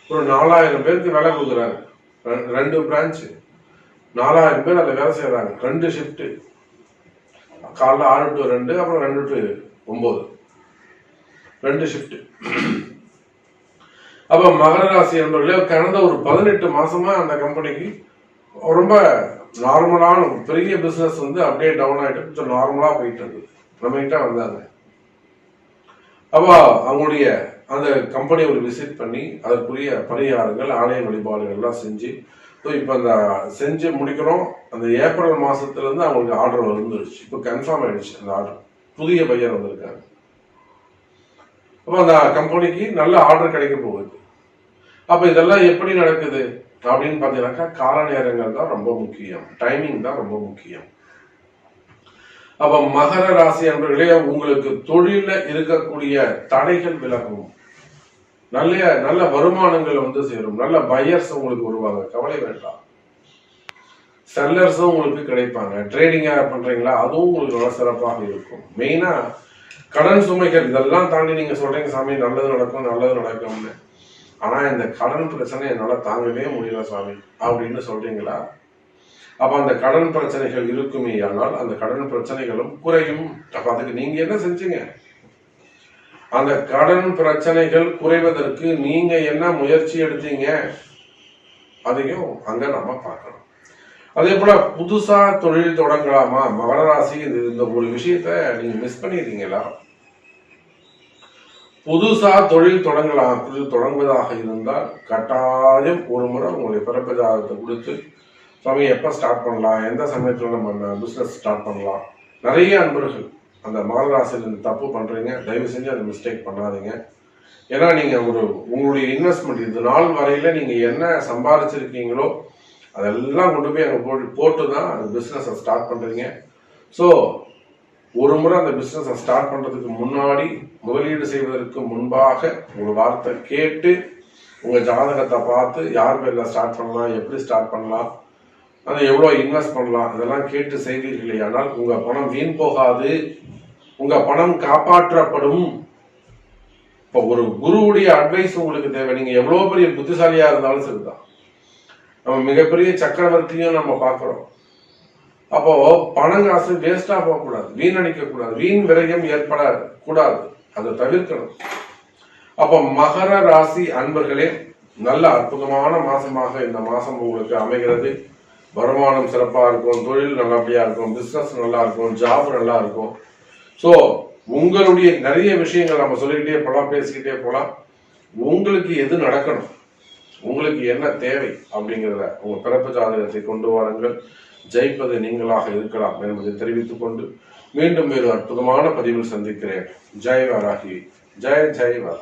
ஒரு 4000 பேருக்கு வேலை கொடுக்குறாங்க. 2 பிரான்ச், 4000 பேர் அதில் வேலை செய்யறாங்க. 2 ஷிஃப்ட், காலைல 6 to 2, அப்புறம் 2 to 9, 2 ஷிஃப்ட். அப்ப மகர ராசி என்பவர்களே கடந்த ஒரு 18 மாசமா அந்த கம்பெனிக்கு ரொம்ப நார்மலான பெரிய பிசினஸ் அப்படியே டவுன் ஆயிட்டு கொஞ்சம் நார்மலா போயிட்டு இருக்கு. நம்ம கிட்ட வந்தாங்க. அப்ப அவங்களுடைய அந்த கம்பெனி ஒரு விசிட் பண்ணி அதற்குரிய பரிகாரங்கள், ஆலய வழிபாடுகள் எல்லாம் செஞ்சு இப்ப அந்த செஞ்சு முடிக்கிறோம். அந்த ஏப்ரல் மாசத்துல இருந்து அவங்களுக்கு ஆர்டர் வந்துருச்சு. இப்ப கன்ஃபார்ம் ஆயிடுச்சு அந்த ஆர்டர். புதிய பையர் வந்திருக்காங்க. அப்ப அந்த கம்பெனிக்கு நல்ல ஆர்டர் கிடைக்க போகுது. அப்ப இதெல்லாம் எப்படி நடக்குது அப்படின்னு பாத்தீங்கன்னாக்கா கால நேரங்கள் தான் ரொம்ப முக்கியம், டைமிங் தான் ரொம்ப முக்கியம். அப்ப மகர ராசி அன்பர்களே உங்களுக்கு தொழில இருக்கக்கூடிய தடைகள் விலகும், நல்ல நல்ல வருமானங்கள் சேரும், நல்ல பையர்ஸ் உங்களுக்கு வருவாங்க, கவலை வேண்டாம். செல்லர்ஸும் உங்களுக்கு கிடைப்பாங்க. ட்ரேடிங்கா பண்றீங்களா, அதுவும் உங்களுக்கு நல்ல சிறப்பாக இருக்கும். மெயினா கடன் சுமைகள் இதெல்லாம் தாண்டி நீங்க சொல்றீங்க சாமி நல்லது நடக்கும் நல்லது நடக்கும்னு, ஆனா இந்த கடன் பிரச்சனை என்னால தாங்கவே முடியல சாமி அப்படின்னு சொல்றீங்களா? அப்ப அந்த கடன் பிரச்சனைகள் இருக்குமே ஆனால் அந்த கடன் பிரச்சனைகளும் குறையும். அப்ப அதுக்கு நீங்க என்ன செஞ்சீங்க? அந்த கடன் பிரச்சனைகள் குறைவதற்கு நீங்க என்ன முயற்சி எடுத்தீங்க அதையும் அங்க நம்ம பார்க்கணும். அதே போல புதுசா தொழில் தொடங்கலாமா? மகர ராசி இந்த ஒரு விஷயத்த நீங்க மிஸ் பண்ணிடுறீங்களா? புதுசா தொழில் தொடங்கலாம். தொழில் தொடங்குவதாக இருந்தால் கட்டாயம் ஒரு முறை உங்களுடைய பிறப்பு ஜாதகத்தை கொடுத்து சாமி எப்ப ஸ்டார்ட் பண்ணலாம், எந்த சமயத்துல நம்ம பிசினஸ் ஸ்டார்ட் பண்ணலாம். நிறைய அன்பர்கள் அந்த மகர ராசியில தப்பு பண்றீங்க, தயவு செஞ்சு அந்த மிஸ்டேக் பண்ணாதீங்க. ஏன்னா நீங்க உங்களுடைய இன்வெஸ்ட்மெண்ட் இது நாள் வரையில நீங்க என்ன சம்பாதிச்சிருக்கீங்களோ அதெல்லாம் கொண்டு போய் அங்க போட்டு தான் அந்த பிசினஸ் ஸ்டார்ட் பண்றீங்க. ஸோ ஒரு முறை அந்த பிசினஸ் ஸ்டார்ட் பண்றதுக்கு முன்னாடி, முதலீடு செய்வதற்கு முன்பாக ஒரு வார்த்தை கேட்டு உங்க ஜாதகத்தை பார்த்து யார் பேர்ல ஸ்டார்ட் பண்ணலாம், எப்படி ஸ்டார்ட் பண்ணலாம், அதை எவ்வளவு இன்வெஸ்ட் பண்ணலாம், இதெல்லாம் கேட்டு செய்தீர்களே ஆனால் உங்க பணம் வீண் போகாது, உங்க பணம் காப்பாற்றப்படும். இப்போ ஒரு குருவுடைய அட்வைஸ் உங்களுக்கு தேவை. நீங்க எவ்வளவு பெரிய புத்திசாலியா இருந்தாலும் சரிதான். நம்ம மிகப்பெரிய சக்கரவர்த்தியும் நம்ம பார்க்கிறோம். அப்போ பணம் காசு வேஸ்டா போகக்கூடாது, வீணடிக்க கூடாது, வீண் விரயம் ஏற்படக்கூடாது, அதை தவிர்க்கணும். அப்போ மகர ராசி அன்பர்களே நல்ல அற்புதமான மாசமாக இந்த மாசம் உங்களுக்கு அமைகிறது. வருமானம் சிறப்பா இருக்கும், தொழில் நல்லபடியா இருக்கும், பிசினஸ் நல்லா இருக்கும், ஜாப் நல்லா இருக்கும். ஸோ உங்களுடைய நிறைய விஷயங்கள் நம்ம சொல்லிக்கிட்டே போகலாம், பேசிக்கிட்டே போகலாம். உங்களுக்கு எது நடக்கணும், உங்களுக்கு என்ன தேவை அப்படிங்கிறத உங்க பிறப்பு ஜாதகத்தை கொண்டு வாருங்கள். ஜெயிப்பது நீங்களாக இருக்கலாம் என்பதை தெரிவித்துக் கொண்டு மீண்டும் வேறு அற்புதமான பதிவில் சந்திக்கிறேன். ஜெய் வாராகி, ஜெய் ஜெய் வாராகி.